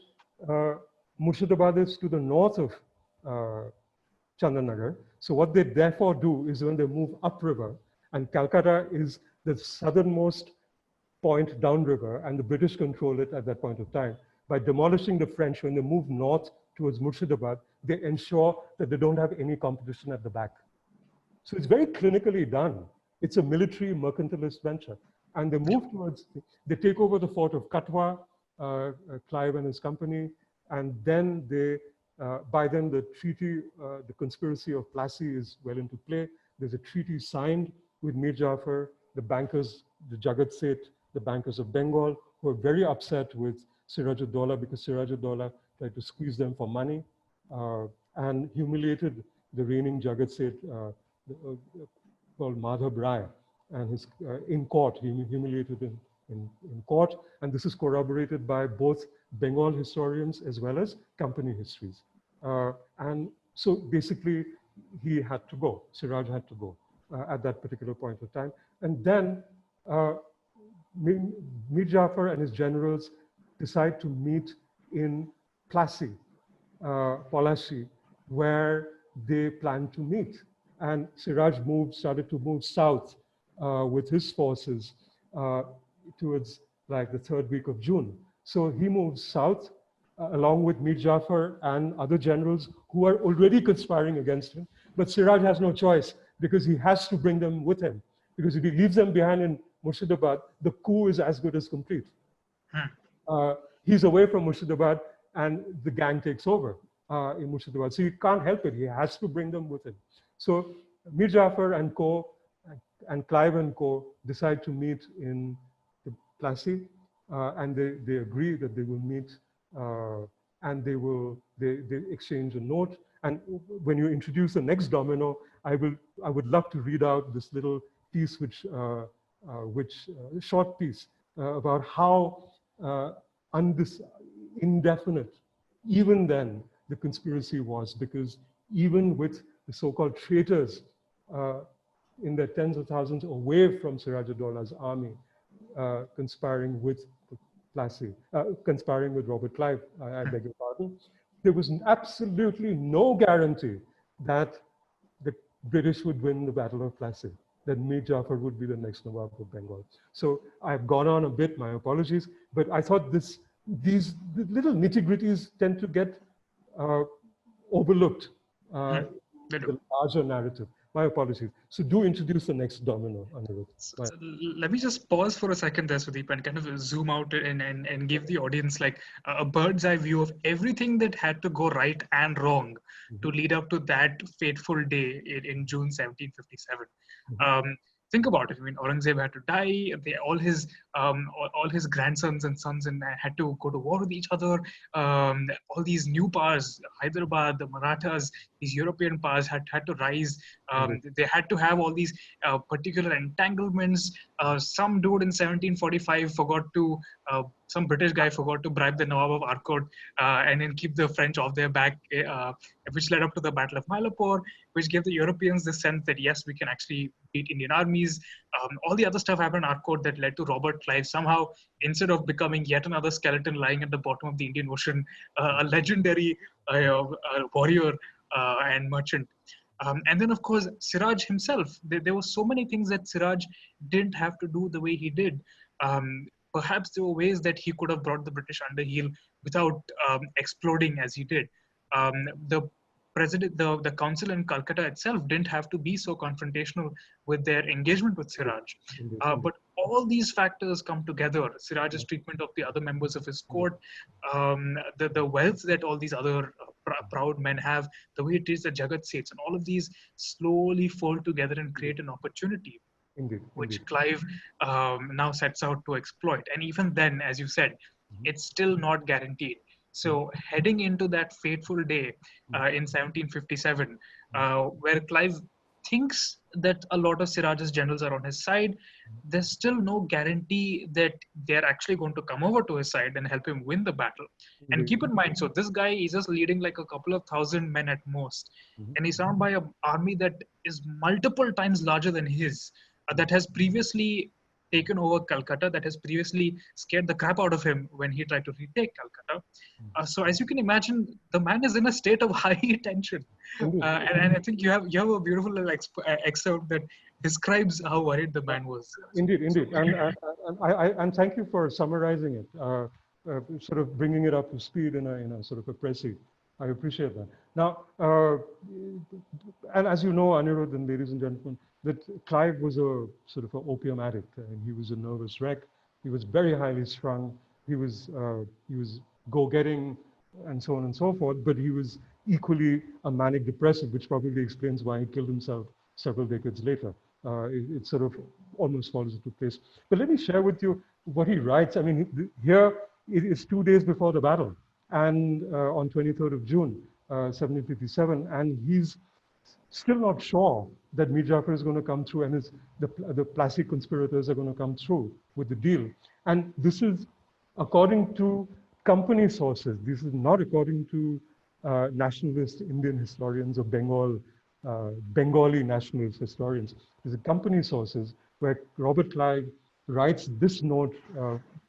Murshidabad is to the north of Chandannagar. So what they therefore do is when they move upriver, and Calcutta is the southernmost point downriver, and the British control it at that point of time. By demolishing the French, when they move north towards Murshidabad, they ensure that they don't have any competition at the back. So it's very clinically done. It's a military mercantilist venture. And they move towards, they take over the fort of Katwa, Clive and his company, and then they, by then the treaty, the conspiracy of Plassey is well into play. There's a treaty signed with Mir Jafar, the bankers, the Jagat Seth, the bankers of Bengal, who are very upset with Siraj-ud-daulah because Siraj-ud-daulah tried to squeeze them for money and humiliated the reigning Jagat Seth called Madhav Rai, and his in court, he humiliated him in court, and this is corroborated by both Bengal historians as well as company histories. And so basically, he had to go. Siraj had to go at that particular point of time, and then Mir Jafar and his generals decide to meet in Plassey, Plassey, where they plan to meet. And Siraj started to move south with his forces towards like the third week of June. So he moves south along with Mir Jafar and other generals who are already conspiring against him. But Siraj has no choice because he has to bring them with him. Because if he leaves them behind in Murshidabad, the coup is as good as complete. He's away from Murshidabad and the gang takes over in Murshidabad. So he can't help it. He has to bring them with him. So Mir Jafar and co, and Clive and co decide to meet in the Plassey, and they agree that they will meet and they exchange a note. And when you introduce the next domino, I would love to read out this little piece, short piece about how indefinite even then the conspiracy was, because even with the so-called traitors in their tens of thousands away from Siraj-ud-daulah's army, conspiring with Plassey, conspiring with Robert Clive, I beg your pardon, there was absolutely no guarantee that the British would win the Battle of Plassey, that Mir Jafar would be the next Nawab of Bengal. So I've gone on a bit, my apologies, but I thought these little nitty-gritties tend to get overlooked in the larger narrative. My apologies. So do introduce the next domino, Anirudh. So let me just pause for a second there, Sudeep, and kind of zoom out and give the audience like a bird's eye view of everything that had to go right and wrong to lead up to that fateful day in June 1757. Think about it. I mean, Aurangzeb had to die. All his grandsons and sons had to go to war with each other. All these new powers, Hyderabad, the Marathas, these European powers had to rise. They had to have all these particular entanglements. Some dude in 1745 some British guy forgot to bribe the Nawab of Arkad and then keep the French off their back, which led up to the Battle of Mylapore, which gave the Europeans the sense that, yes, we can actually beat Indian armies. All the other stuff happened in Arkad that led to Robert Clive somehow, instead of becoming yet another skeleton lying at the bottom of the Indian Ocean, a legendary warrior and merchant. And then, of course, Siraj himself. There were so many things that Siraj didn't have to do the way he did. Perhaps there were ways that he could have brought the British under heel without exploding as he did. The council in Calcutta itself didn't have to be so confrontational with their engagement with Siraj. But all these factors come together. Siraj's treatment of the other members of his court, the wealth that all these other proud men have, the way it is the Jagat Seths, and all of these slowly fold together and create an opportunity. Which Clive now sets out to exploit. And even then, as you said, it's still not guaranteed. So heading into that fateful day in 1757, where Clive thinks that a lot of Siraj's generals are on his side, there's still no guarantee that they're actually going to come over to his side and help him win the battle. And keep in mind, so this guy is just leading like a couple of thousand men at most. And he's surrounded by an army that is multiple times larger than his. That has previously taken over Calcutta, that has previously scared the crap out of him when he tried to retake Calcutta. So as you can imagine, the man is in a state of high tension. And I think you have a beautiful little excerpt that describes how worried the man was. Indeed. And thank you for summarizing it, sort of bringing it up to speed in a sort of a précis. I appreciate that. Now, and as you know, Anirudh and ladies and gentlemen, that Clive was a sort of an opium addict, and he was a nervous wreck. He was very highly strung. he was go-getting and so on and so forth, but he was equally a manic depressive, which probably explains why he killed himself several decades later. It sort of almost falls into place. But let me share with you what he writes. I mean, here it is 2 days before the battle, and on 23rd of June, 1757, and he's still not sure that Mir Jafar is going to come through and the Plassey conspirators are going to come through with the deal. And this is according to company sources. This is not according to nationalist Indian historians or Bengali nationalist historians. These are company sources where Robert Clive writes this note,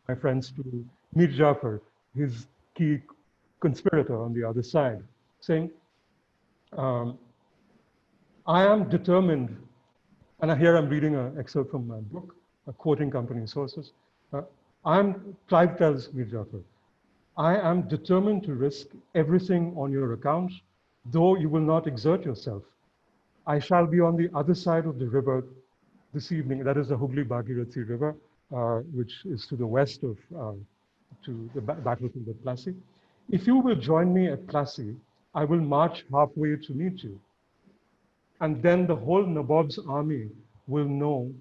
my friends, to Mir Jafar, his key conspirator on the other side, saying, I am determined, and here I'm reading an excerpt from my book, quoting company sources. Clive tells Mir Jafar, I am determined to risk everything on your account, though you will not exert yourself. I shall be on the other side of the river this evening. That is the Hugli-Bhagirathi river, which is to the west of to the battlefield of Plassey. If you will join me at Plassey, I will march halfway to meet you. And then the whole Nabob's army will know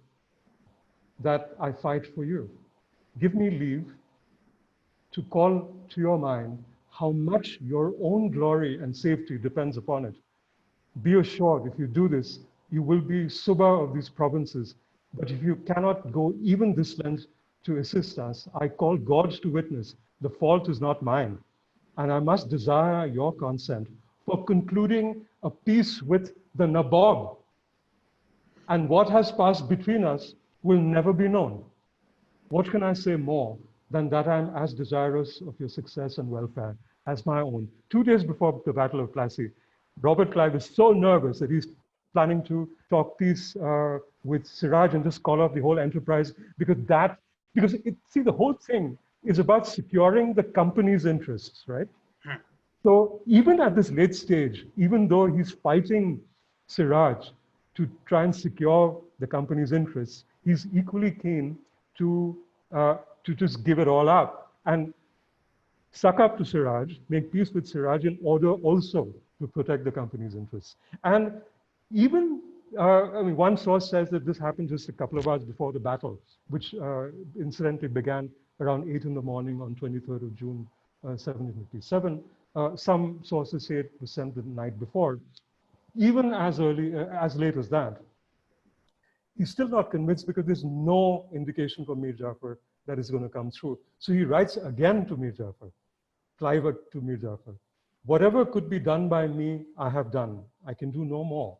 that I fight for you. Give me leave to call to your mind how much your own glory and safety depends upon it. Be assured, if you do this, you will be Suba of these provinces. But if you cannot go even this length to assist us, I call God to witness, the fault is not mine. And I must desire your consent for concluding a peace with the Nabob. And what has passed between us will never be known. What can I say more than that I am as desirous of your success and welfare as my own? 2 days before the Battle of Plassey, Robert Clive is so nervous that he's planning to talk peace with Siraj and just call off the whole enterprise because the whole thing is about securing the company's interests, right? So even at this late stage, even though he's fighting Siraj to try and secure the company's interests, he's equally keen to just give it all up and suck up to Siraj, make peace with Siraj in order also to protect the company's interests. And even, one source says that this happened just a couple of hours before the battle, which incidentally began around 8 in the morning on 23rd of June, 1757. Some sources say it was sent the night before. Even as late as that, he's still not convinced because there's no indication from Mir Jafar that is going to come through. So he writes again to Mir Jafar, Clive to Mir Jafar, whatever could be done by me, I have done. I can do no more.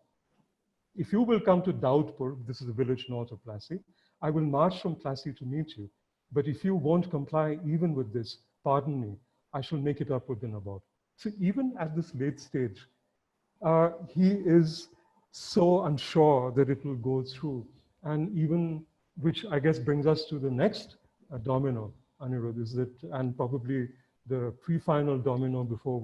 If you will come to Daudpur, this is a village north of Plassey, I will march from Plassey to meet you. But if you won't comply even with this, pardon me, I shall make it up with the Nabob. So even at this late stage, he is so unsure that it will go through. And even, which I guess brings us to the next domino, Anirudh, is that, and probably the pre-final domino before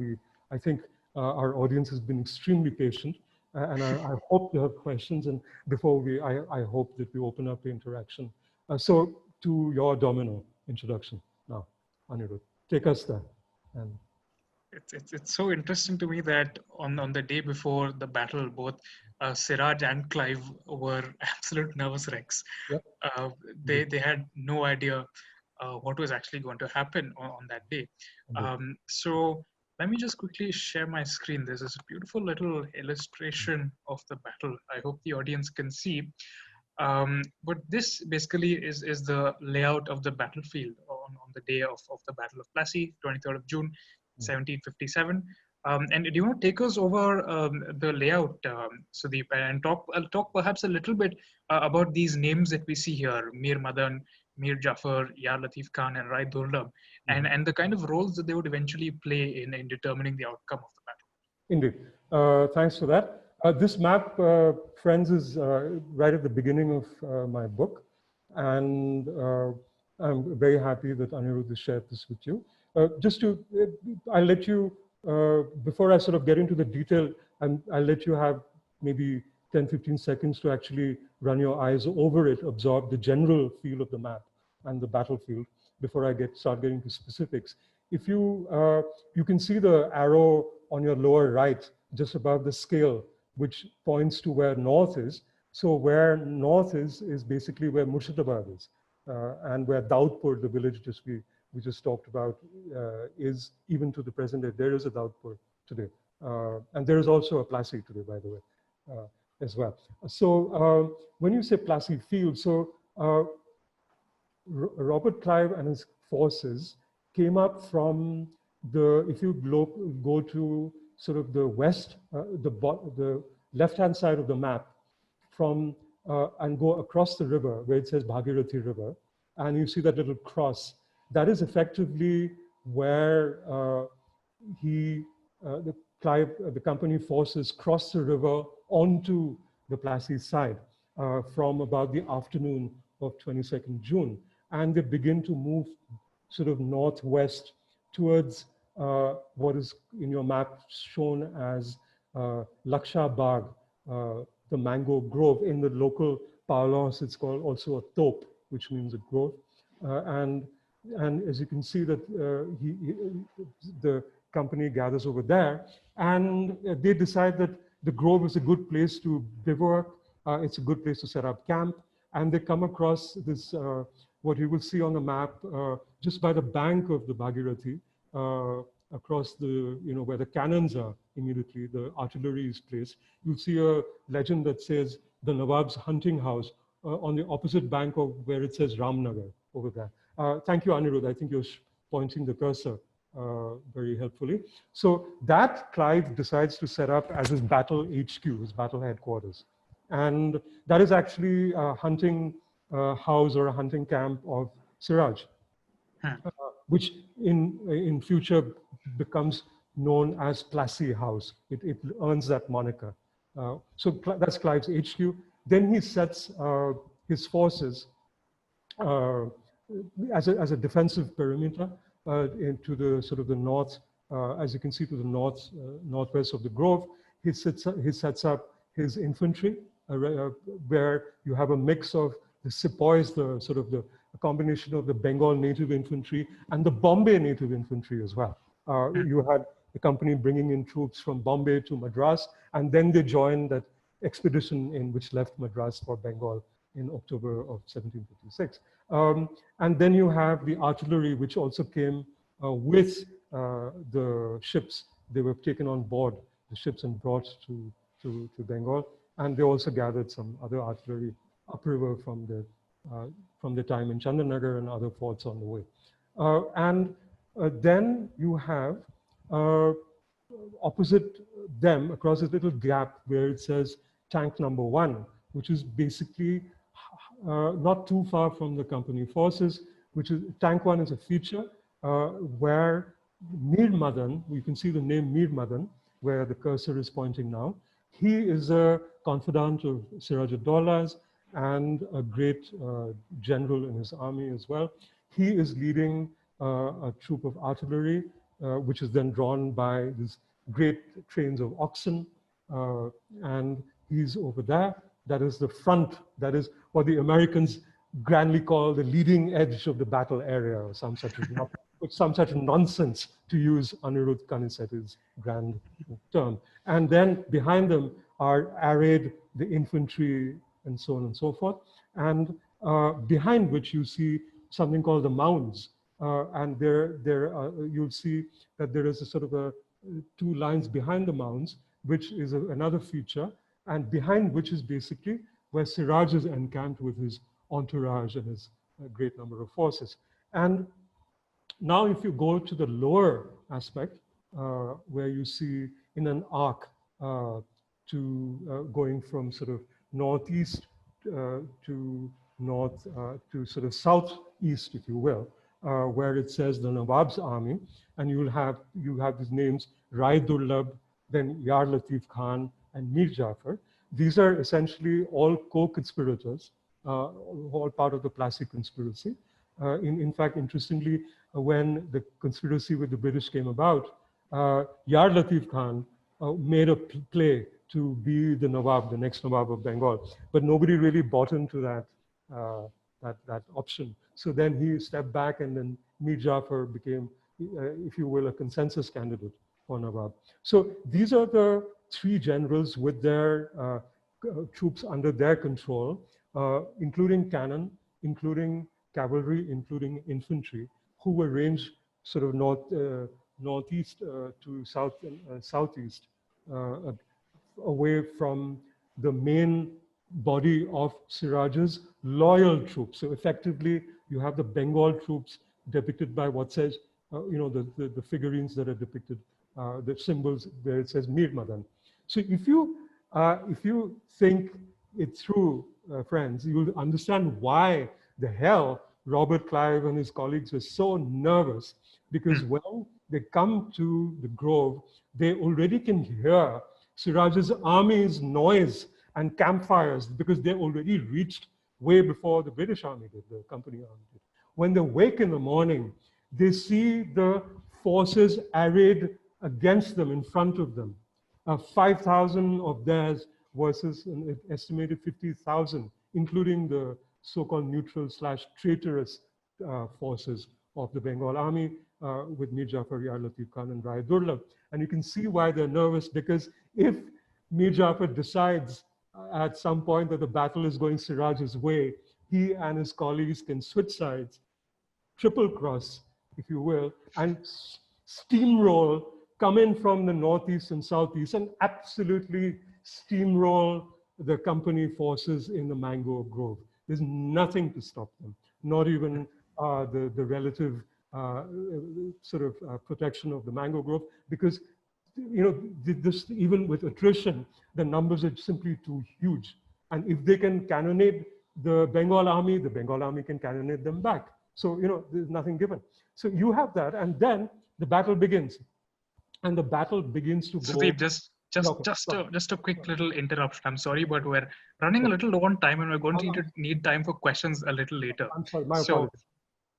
I think our audience has been extremely patient. And I hope you have questions. And before I hope that we open up the interaction. So to your domino introduction now, Anirudh, take us there. And it's so interesting to me that on the day before the battle, both Siraj and Clive were absolute nervous wrecks. Yep. They had no idea what was actually going to happen on that day. So let me just quickly share my screen. There's this beautiful little illustration of the battle. I hope the audience can see. But this basically is the layout of the battlefield on the day of the Battle of Plassey, 23rd of June, 1757. And do you want to take us over the layout, Sudeep, and I'll talk perhaps a little bit about these names that we see here, Mir Madan, Mir Jafar, Ya Latif Khan, and Rai Durlab, and the kind of roles that they would eventually play in determining the outcome of the battle. Indeed. Thanks for that. This map, friends, is right at the beginning of my book. And I'm very happy that Anirudh has shared this with you. I'll let you, before I sort of get into the detail, I'll let you have maybe 10, 15 seconds to actually run your eyes over it, absorb the general feel of the map and the battlefield. before I start getting to specifics. If you can see the arrow on your lower right, just above the scale, which points to where north is. So where north is basically where Murshidabad is, and where Daudpur, the village we just talked about, is even to the present day. There is a Daudpur today, and there is also a Plassey today, by the way, as well. So when you say Plassey Field, so Robert Clive and his forces came up from if you go to sort of the west, the left-hand side of the map, and go across the river where it says Bhagirathi River, and you see that little cross. That is effectively where the company forces crossed the river onto the Plassey side from about the afternoon of 22nd June. And they begin to move sort of northwest towards what is in your map shown as Laksha Bagh, the mango grove. In the local parlance, it's called also a tope, which means a grove. And as you can see that the company gathers over there, and they decide that the grove is a good place to bivouac. It's a good place to set up camp. And they come across this, what you will see on the map, just by the bank of the Bhagirathi, across where the cannons are immediately, the artillery is placed. You'll see a legend that says the Nawab's hunting house on the opposite bank of where it says Ramnagar over there. Thank you, Anirudh. I think you're pointing the cursor very helpfully. So that Clive decides to set up as his battle HQ, his battle headquarters. And that is actually a hunting house or a hunting camp of Siraj, which in future becomes known as Plassey House. It earns that moniker. So that's Clive's HQ. Then he sets his forces as a defensive perimeter into the sort of the north, as you can see, to the northwest of the grove. He sets up his infantry, where you have a mix of the sepoys, a combination of the Bengal native infantry and the Bombay native infantry as well. You had the company bringing in troops from Bombay to Madras, and then they joined that expedition which left Madras for Bengal in October of 1756. And then you have the artillery, which also came with the ships. They were taken on board the ships and brought to Bengal. And they also gathered some other artillery upriver from the time in Chandanagar and other forts on the way. Then you have opposite them, across this little gap where it says tank number 1, which is basically not too far from the company forces, which is tank 1 is a feature where Mir Madan, you can see the name Mir Madan, where the cursor is pointing now. He is a confidant of Siraj-ud-daulah's and a great general in his army as well. He is leading a troop of artillery, which is then drawn by these great trains of oxen. And he's over there. That is the front. That is what the Americans grandly call the leading edge of the battle area, or some such nonsense, to use Anirudh Kanisetti's grand term. And then behind them are arrayed the infantry and so on and so forth. And behind which you see something called the Mounds. And you'll see that there is a sort of two lines behind the Mounds, which is another feature, and behind which is basically where Siraj is encamped with his entourage and his great number of forces. And now if you go to the lower aspect, where you see in an arc going from sort of northeast to sort of southeast, if you will, where it says the Nawab's army, and you have these names, Rai Durlab, then Yar Latif Khan, and Mir Jafar. These are essentially all co-conspirators, all part of the Plassey conspiracy. In fact, interestingly, when the conspiracy with the British came about, Yar Latif Khan made a play to be the Nawab, the next Nawab of Bengal, but nobody really bought into that that option. So then he stepped back, and then Mir Jafar became, if you will, a consensus candidate for Nawab. So these are the three generals with their troops under their control, including cannon, including cavalry, including infantry, who were ranged sort of northeast to southeast, away from the main body of Siraj's loyal troops. So effectively, you have the Bengal troops depicted by what says, the figurines that are depicted, the symbols where it says Mir Madan. So if you think it through, friends, you'll understand why the hell Robert Clive and his colleagues were so nervous, because when they come to the grove, they already can hear Siraj's army's noise and campfires, because they already reached way before the British army did, the company army did. When they wake in the morning, they see the forces arrayed against them, in front of them. 5,000 of theirs versus an estimated 50,000, including the so-called neutral/traitorous forces of the Bengal army, with Mir Jafar, Latif Khan, and Siraj-ud-daulah. And you can see why they're nervous, because if Mir Jafar decides at some point that the battle is going Siraj's way, he and his colleagues can switch sides, triple cross, if you will, and steamroll, come in from the northeast and southeast, and absolutely steamroll the company forces in the mango grove. There's nothing to stop them, not even the relative protection of the mango grove, because this, even with attrition, the numbers are simply too huge. And if they can cannonade the Bengal army can cannonade them back. So there's nothing given. So you have that, and then the battle begins, and the battle begins to go. Sudeep, just a quick little interruption. I'm sorry, but we're running a little low on time, and we're going to need time for questions a little later. I'm sorry, my apologies.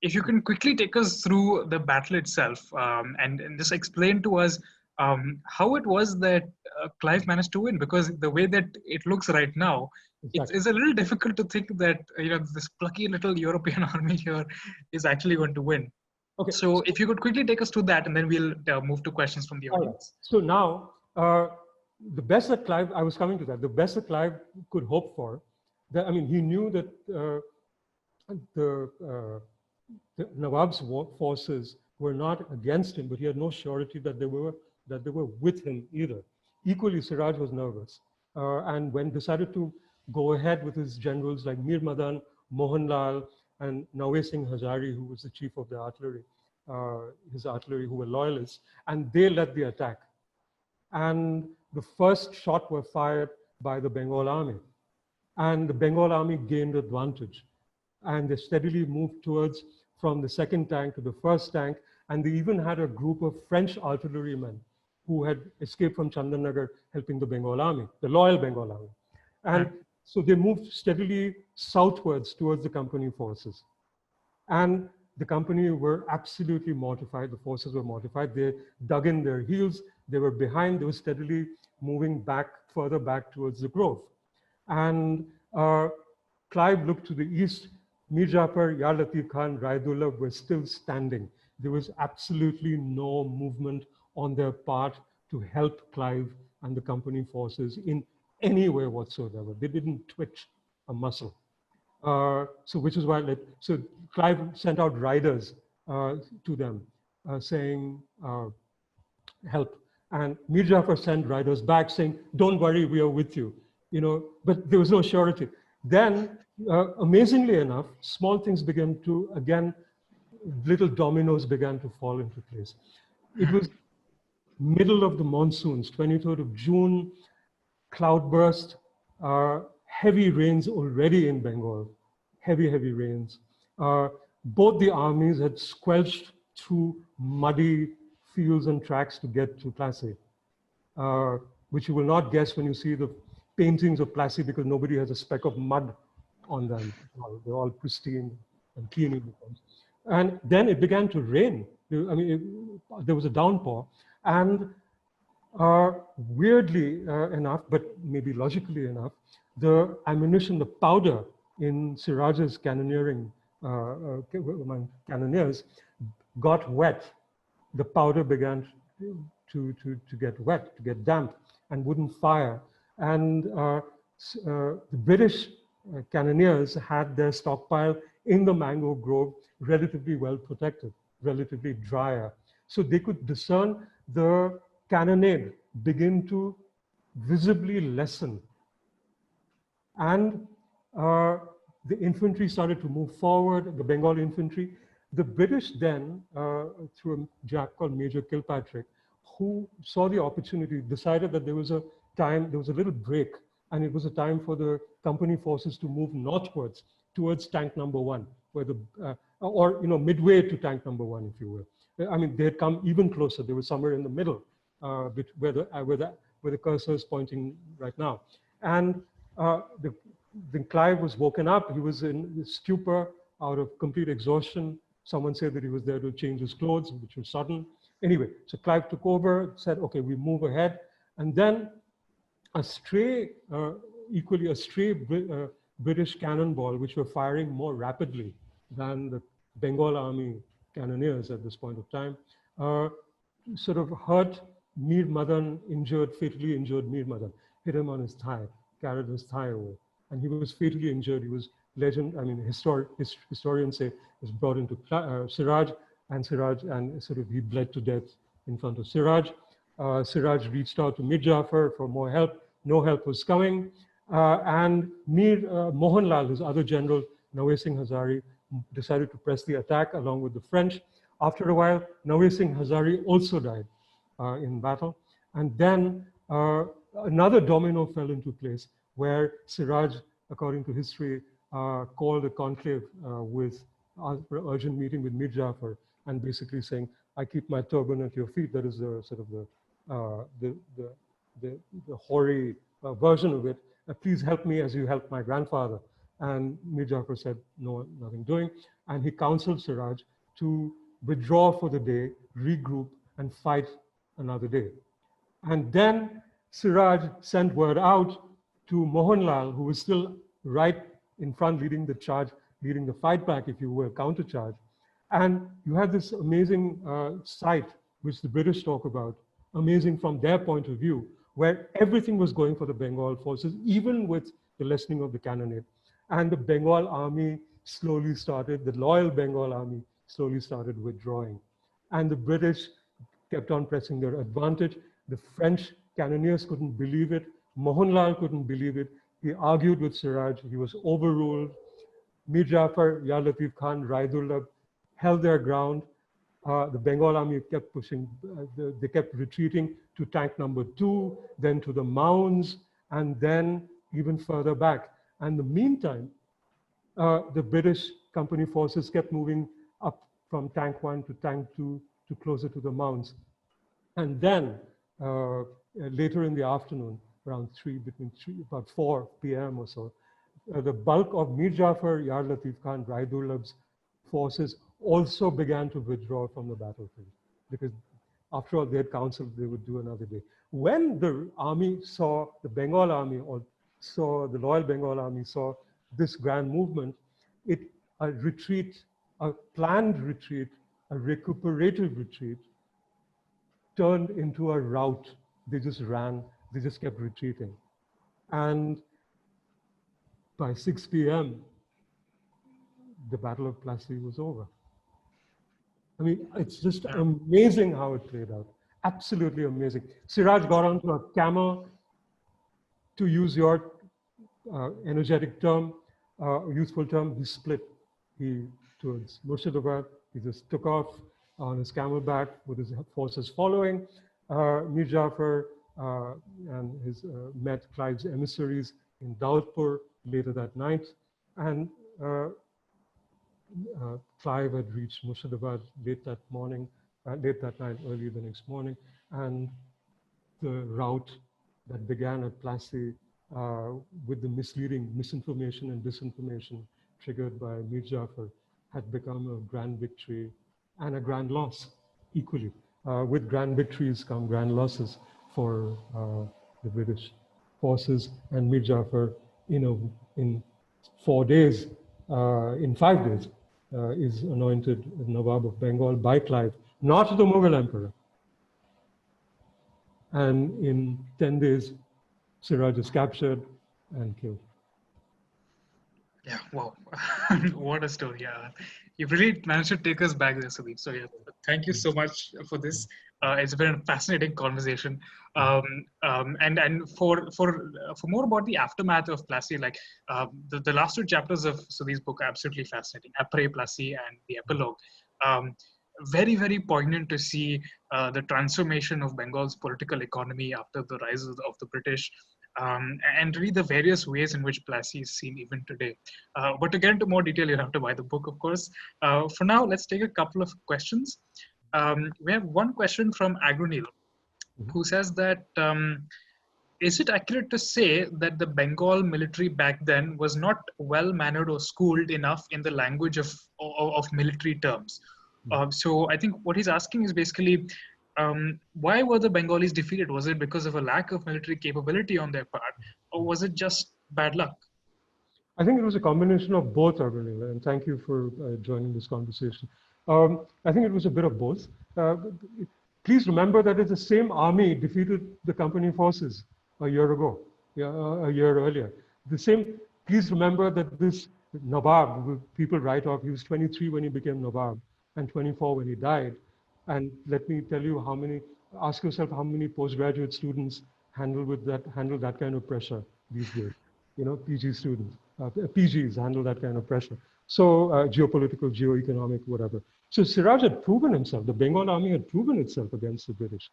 If you can quickly take us through the battle itself, and just explain to us how it was that Clive managed to win, because the way that it looks right now, exactly, it's a little difficult to think that this plucky little European army here is actually going to win. Okay. So if you could quickly take us through that, and then we'll move to questions from the audience. Right. So now, the best that Clive, I was coming to that, the best that Clive could hope for, he knew that the Nawab's forces were not against him, but he had no surety that they were with him either. Equally, Siraj was nervous, and when decided to go ahead with his generals like Mir Madan, Mohanlal, and Nawe Singh Hazari, who was the chief of the artillery, his artillery, who were loyalists, and they led the attack. And the first shot were fired by the Bengal army, and the Bengal army gained advantage, and they steadily moved towards, from the second tank to the first tank, and they even had a group of French artillerymen who had escaped from Chandannagar helping the Bengal army, the loyal Bengal army. And so they moved steadily southwards towards the company forces. And the company were absolutely mortified. The forces were mortified. They dug in their heels. They were behind. They were steadily moving back, further back towards the grove. And Clive looked to the east. Mir Jafar, Latif Khan, Siraj-ud-daulah were still standing. There was absolutely no movement on their part to help Clive and the company forces in any way whatsoever. They didn't twitch a muscle. Which is why, so Clive sent out riders to them saying, help. And Mir Jafar sent riders back saying, don't worry, we are with you. But there was no surety. Then, amazingly enough, small things began to, again, little dominoes began to fall into place. It was middle of the monsoons, 23rd of June, cloudburst, heavy rains already in Bengal, heavy rains. Both the armies had squelched through muddy fields and tracks to get to Plassey, which you will not guess when you see the paintings of Plassey, because nobody has a speck of mud on them. They're all pristine and clean uniforms. And then it began to rain. There was a downpour. And weirdly enough, but maybe logically enough, the ammunition, the powder in Siraj's cannoneering, cannoneers got wet. The powder began to get wet, to get damp, and wouldn't fire. And the British cannoneers had their stockpile in the mango grove relatively well protected, relatively drier. So they could discern the cannonade begin to visibly lessen. And the infantry started to move forward, the Bengal infantry. The British then, through a Jack called Major Kilpatrick, who saw the opportunity, decided that there was a time, there was a little break, and it was a time for the company forces to move northwards towards tank number 1, where or midway to tank number 1, if you will. I mean, they had come even closer. They were somewhere in the middle, where the cursor is pointing right now. And then Clive was woken up. He was in stupor, out of complete exhaustion. Someone said that he was there to change his clothes, which was sudden. Anyway, so Clive took over, said, okay, we move ahead. And then a stray, equally a stray British cannonball, which were firing more rapidly than the Bengal army cannoneers at this point of time, sort of hurt Mir Madan, fatally injured Mir Madan, hit him on his thigh, carried his thigh away. And he was fatally injured. He was historians say, was brought into Siraj, and sort of he bled to death in front of Siraj. Siraj reached out to Muzaffer for more help. No help was coming. And Mohanlal, his other general, Nawab Singh Hazari, decided to press the attack along with the French. After a while, Nawab Singh Hazari also died in battle. And then another domino fell into place where Siraj, according to history, called a conclave with urgent meeting with Muzaffer, and basically saying, I keep my turban at your feet. That is the sort of the hoary version of it. Please help me as you helped my grandfather. And Muzaffer said, no, nothing doing. And he counseled Siraj to withdraw for the day, regroup, and fight another day. And then Siraj sent word out to Mohanlal, who was still right in front, leading the charge, leading the fight back, if you will, counter charge. And you have this amazing sight, which the British talk about, amazing from their point of view, where everything was going for the Bengal forces, even with the lessening of the cannonade. And the Bengal army slowly started, the loyal Bengal army slowly started withdrawing. And the British kept on pressing their advantage. The French cannoneers couldn't believe it. Mohanlal couldn't believe it. He argued with Siraj. He was overruled. Muzaffer, Latif Khan, Raidullah held their ground. The Bengal army kept pushing. They kept retreating to tank number 2, then to the Mounds, and then even further back. And in the meantime, the British company forces kept moving up from tank 1 to tank 2 to closer to the Mounds. And then later in the afternoon, around about 4 p.m. or so, the bulk of Muzaffer, Latif Khan, Raidullah's forces also began to withdraw from the battlefield, because after all, they had counseled they would do another day. When the army saw, the Bengal army, or saw the loyal Bengal army saw this grand movement, a retreat, a planned retreat, a recuperative retreat, turned into a rout. They just ran, they just kept retreating. And by 6 p.m., the Battle of Plassey was over. I mean, it's just amazing how it played out. Absolutely amazing. Siraj got onto a camel, to use your energetic term, useful term, he split. Towards Murshidabad, he just took off on his camelback with his forces following. Muzaffer and his met Clive's emissaries in Daudpur later that night. And Clive had reached Murshidabad late that night, early the next morning. And the rout that began at Plassey with the misleading misinformation and disinformation triggered by Muzaffer had become a grand victory and a grand loss equally. With grand victories come grand losses for the British forces, and Muzaffer, in 4 days, in 5 days, is anointed Nawab of Bengal by Clive, not the Mughal emperor. And in 10 days, Siraj is captured and killed. Yeah, wow. What a story. Yeah. You really managed to take us back there, Sudeep. So, yeah, thank you so much for this. It's been a fascinating conversation. And for more about the aftermath of Plassey, like the last two chapters of Sudeep's book are absolutely fascinating. Après Plassey and the epilogue. Um, Very, very poignant to see the transformation of Bengal's political economy after the rise of the British, and read the various ways in which Plassey is seen even today. But to get into more detail, you'll have to buy the book, of course. For now, let's take a couple of questions. We have one question from Agronil, who says that is it accurate to say that the Bengal military back then was not well mannered or schooled enough in the language of military terms? So I think what he's asking is basically, why were the Bengalis defeated? Was it because of a lack of military capability on their part, or was it just bad luck? I think it was a combination of both, Arvind, and thank you for joining this conversation. I think it was a bit of both. Please remember that it's the same army defeated the company forces a year ago, a year earlier. The same. Please remember that this Nabob, people write off, he was 23 when he became Nabob and 24 when he died. And let me tell you how many. Ask yourself how many postgraduate students handle that kind of pressure these days. You know, PG students, PGs handle that kind of pressure. So geopolitical, geo-economic, whatever. So Siraj had proven himself. The Bengal army had proven itself against the British,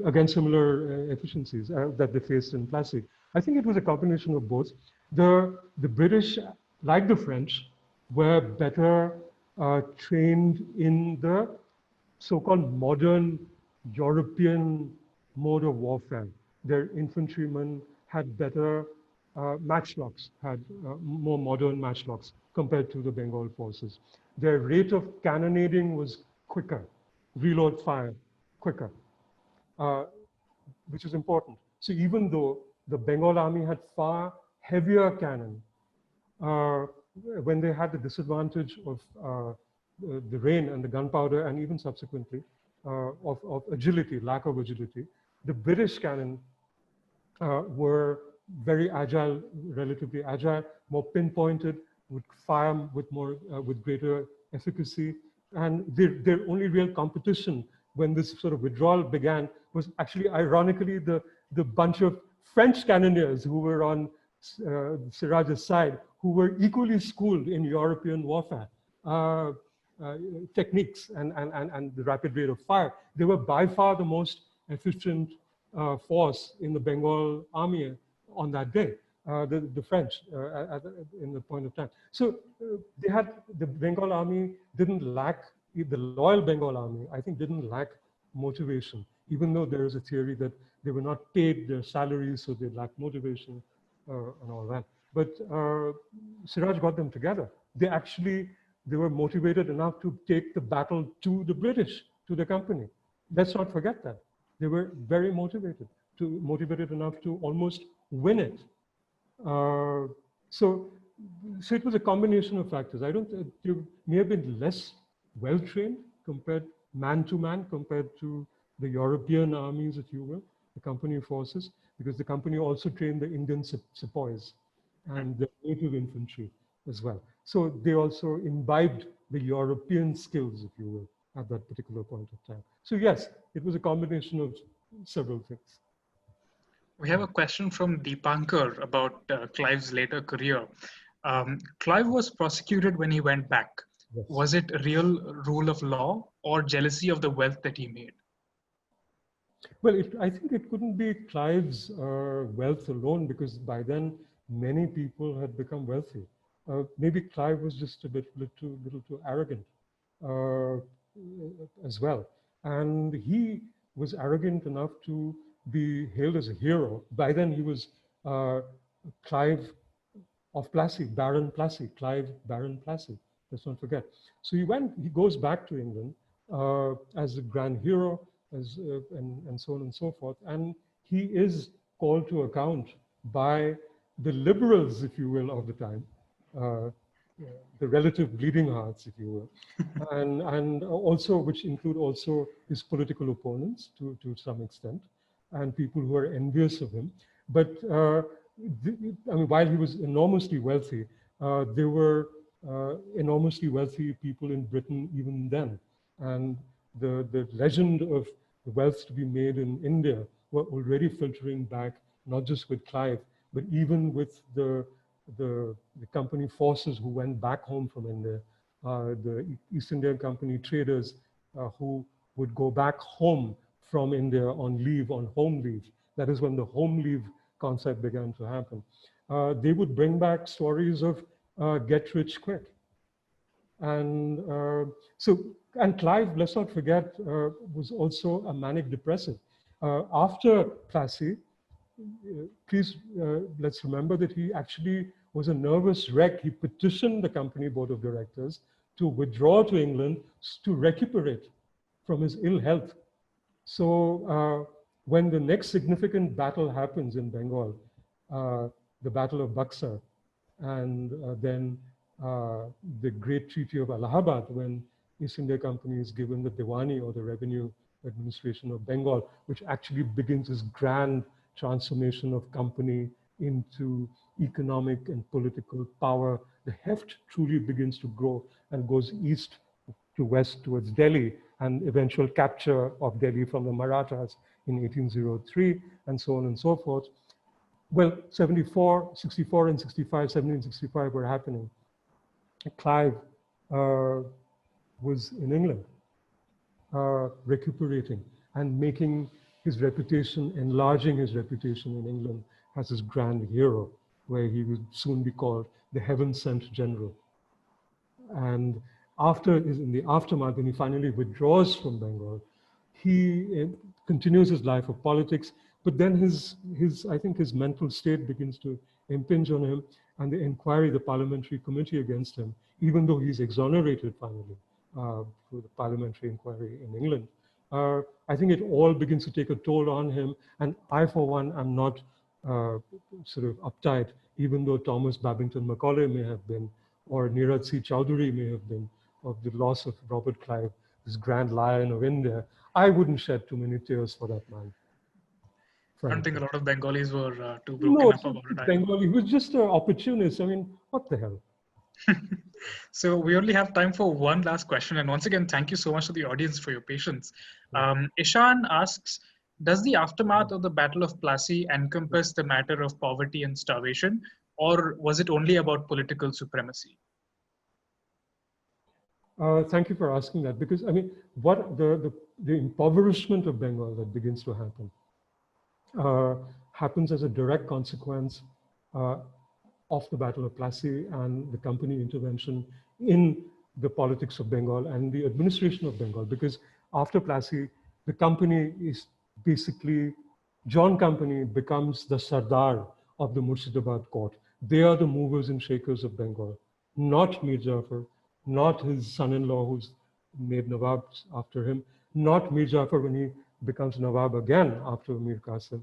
against similar efficiencies that they faced in Plassey. I think it was a combination of both. The British, like the French, were better trained in the so-called modern European mode of warfare. Their infantrymen had better matchlocks, had more modern matchlocks compared to the Bengal forces. Their rate of cannonading was quicker, reload fire quicker, which is important. So even though the Bengal army had far heavier cannon, when they had the disadvantage of the rain and the gunpowder, and even subsequently of agility, lack of agility, the British cannon were very agile, relatively agile, more pinpointed, would fire with greater efficacy. And their only real competition when this sort of withdrawal began was actually, ironically, the bunch of French cannoneers who were on Siraj's side, who were equally schooled in European warfare techniques and the rapid rate of fire. They were by far the most efficient force in the Bengal army on that day, the French in the point of time. So they had, the Bengal army didn't lack, the loyal Bengal army, I think, didn't lack motivation, even though there is a theory that they were not paid their salaries, so they lacked motivation and all that. But Siraj got them together. They were motivated enough to take the battle to the British, to the company. Let's not forget that. They were very motivated enough to almost win it. So it was a combination of factors. I don't, they may have been less well-trained compared, man to man, compared to the European armies, if you will, the company forces, because the company also trained the Indian sepoys and the native infantry as well. So they also imbibed the European skills, if you will, at that particular point of time. So yes, it was a combination of several things. We have a question from Deepankar about Clive's later career. Clive was prosecuted when he went back. Yes. Was it real rule of law or jealousy of the wealth that he made? Well, I think it couldn't be Clive's wealth alone, because by then many people had become wealthy. Maybe Clive was just a little too arrogant as well. And he was arrogant enough to be hailed as a hero. By then he was Clive of Plassey, Baron Plassey, Clive Baron Plassey, let's not forget. So he goes back to England as a grand hero, and so on and so forth. And he is called to account by the liberals, if you will, of the time, uh, the relative bleeding hearts, if you will, and also which include also his political opponents to some extent, and people who are envious of him. But I mean, while he was enormously wealthy, there were enormously wealthy people in Britain even then, and the legend of the wealth to be made in India were already filtering back, not just with Clive, but even with the company forces who went back home from India, the East India Company traders who would go back home from India on leave, on home leave. That is when the home leave concept began to happen. They would bring back stories of get rich quick. And and Clive, let's not forget, was also a manic depressive. After Plassey, please let's remember that he actually was a nervous wreck. He petitioned the company board of directors to withdraw to England to recuperate from his ill health. So when the next significant battle happens in Bengal, the Battle of Buxar, and then the Great Treaty of Allahabad, when East India Company is given the Diwani, or the revenue administration of Bengal, which actually begins this grand transformation of company into economic and political power. The heft truly begins to grow and goes east to west towards Delhi, and eventual capture of Delhi from the Marathas in 1803, and so on and so forth. Well, 74, 64, and 65, 1765 were happening. Clive was in England, recuperating and making his reputation, enlarging his reputation in England as his grand hero, where he would soon be called the heaven-sent general. And in the aftermath, when he finally withdraws from Bengal, he continues his life of politics, but then I think his mental state begins to impinge on him, and the inquiry, the parliamentary committee against him, even though he's exonerated finally through the parliamentary inquiry in England, I think it all begins to take a toll on him. And I, for one, am not sort of uptight, even though Thomas Babington Macaulay may have been, or Neeraj C. Chowdhury may have been, of the loss of Robert Clive, this grand lion of India. I wouldn't shed too many tears for that man. I don't think a lot of Bengalis were too broken No, up about it. Bengali, he was just an opportunist. I mean, what the hell? So we only have time for one last question. And once again, thank you so much to the audience for your patience. Ishan asks, does the aftermath of the Battle of Plassey encompass the matter of poverty and starvation, or was it only about political supremacy? Thank you for asking that, because I mean, what the impoverishment of Bengal that begins to happen happens as a direct consequence of the Battle of Plassey and the company intervention in the politics of Bengal and the administration of Bengal. Because after Plassey, the company is basically, John Company becomes the Sardar of the Murshidabad court. They are the movers and shakers of Bengal, not Mir Jafar, not his son-in-law who's made Nawab after him, not Mir Jafar when he becomes Nawab again after Mir Qasim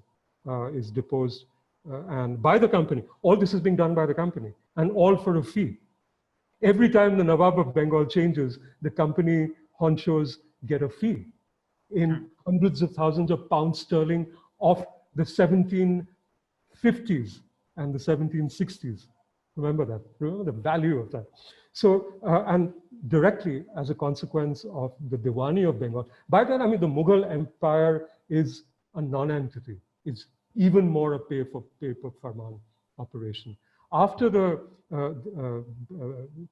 is deposed and by the company. All this is being done by the company, and all for a fee. Every time the Nawab of Bengal changes, the company honchos get a fee in hundreds of thousands of pounds sterling of the 1750s and the 1760s. Remember that, remember the value of that. So, and directly as a consequence of the Diwani of Bengal, by then, I mean, the Mughal Empire is a non-entity. It's even more a pay-per-farman operation. After the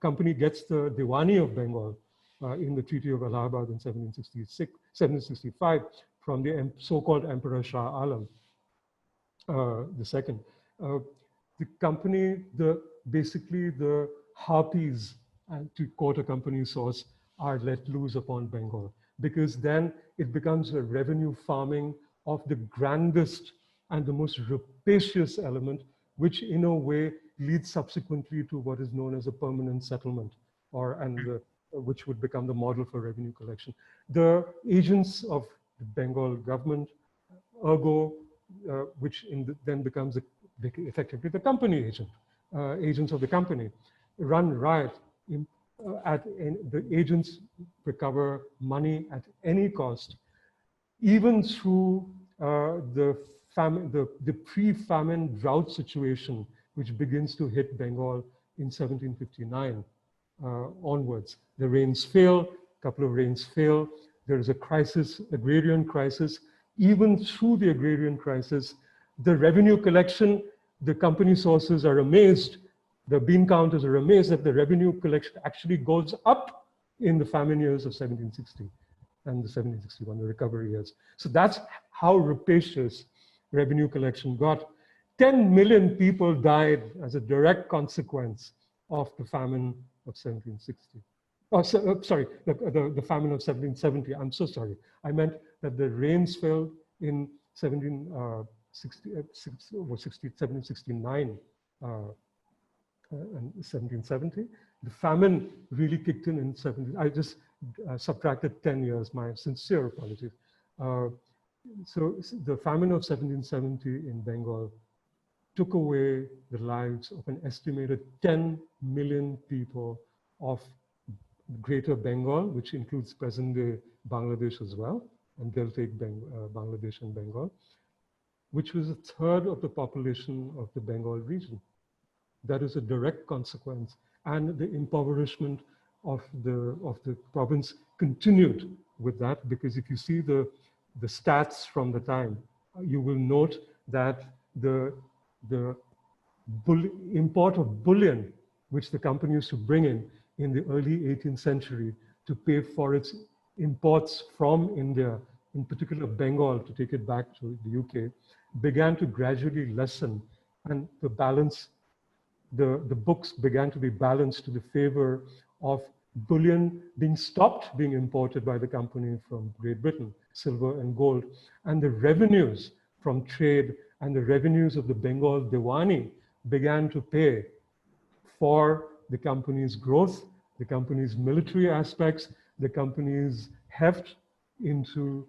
company gets the Diwani of Bengal in the Treaty of Allahabad in 1765 from the so-called Emperor Shah Alam II, the company, basically the harpies, and to quote a company source, are let loose upon Bengal, because then it becomes a revenue farming of the grandest and the most rapacious element, which in a way leads subsequently to what is known as a permanent settlement, which would become the model for revenue collection. The agents of the Bengal government, ergo, which then becomes the effectively the company agents of the company, run riot. The agents recover money at any cost, even through the pre-famine drought situation, which begins to hit Bengal in 1759 onwards. The rains fail, a couple of rains fail. There is a crisis, agrarian crisis. Even through the agrarian crisis, the revenue collection, the company sources are amazed, the bean counters are amazed that the revenue collection actually goes up in the famine years of 1760 and the 1761, the recovery years. So that's how rapacious revenue collection got. 10 million people died as a direct consequence of the famine of 1760. Oh, sorry, the famine of 1770. I'm so sorry. I meant that the rains fell in 1769 and 1770. The famine really kicked in 17. I just subtracted 10 years. My sincere apologies. So the famine of 1770 in Bengal took away the lives of an estimated 10 million people of Greater Bengal, which includes present-day Bangladesh as well, and Deltaic Bangladesh and Bengal, which was a third of the population of the Bengal region. That is a direct consequence, and the impoverishment of the province continued with that, because if you see the stats from the time, you will note that the import of bullion, which the company used to bring in the early 18th century to pay for its imports from India, in particular Bengal, to take it back to the UK, began to gradually lessen, and the balance, the books began to be balanced to the favor of bullion being stopped being imported by the company from Great Britain, silver and gold, and the revenues from trade and the revenues of the Bengal Diwani began to pay for the company's growth, the company's military aspects, the company's heft into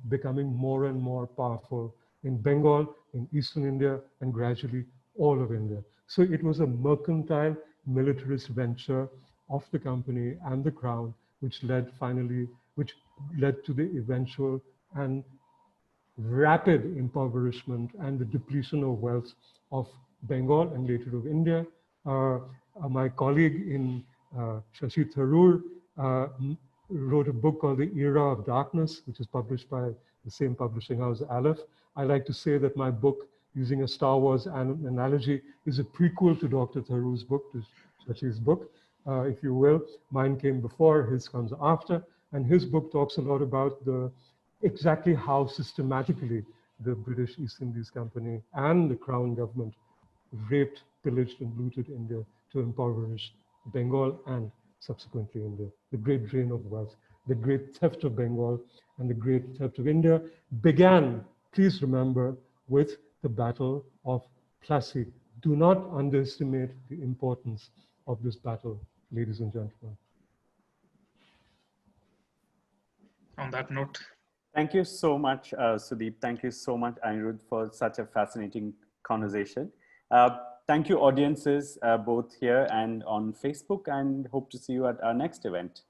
becoming more and more powerful in Bengal, in Eastern India, and gradually all of India. So it was a mercantile militarist venture of the company and the crown, which led to the eventual and rapid impoverishment and the depletion of wealth of Bengal and later of India. My colleague in Shashi Tharoor wrote a book called The Era of Darkness, which is published by the same publishing house, Aleph. I like to say that my book, using a Star Wars analogy, is a prequel to Dr. Tharoor's book, to Shashi's book, if you will. Mine came before, his comes after, and his book talks a lot about exactly how systematically the British East Indies Company and the Crown government raped, pillaged, and looted India to impoverish Bengal and subsequently India. The great drain of wealth, the great theft of Bengal, and the great theft of India began, please remember, with the Battle of Plassey. Do not underestimate the importance of this battle, ladies and gentlemen. On that note. Thank you so much, Sudeep. Thank you so much, Anirudh, for such a fascinating conversation. Thank you, audiences, both here and on Facebook, and hope to see you at our next event.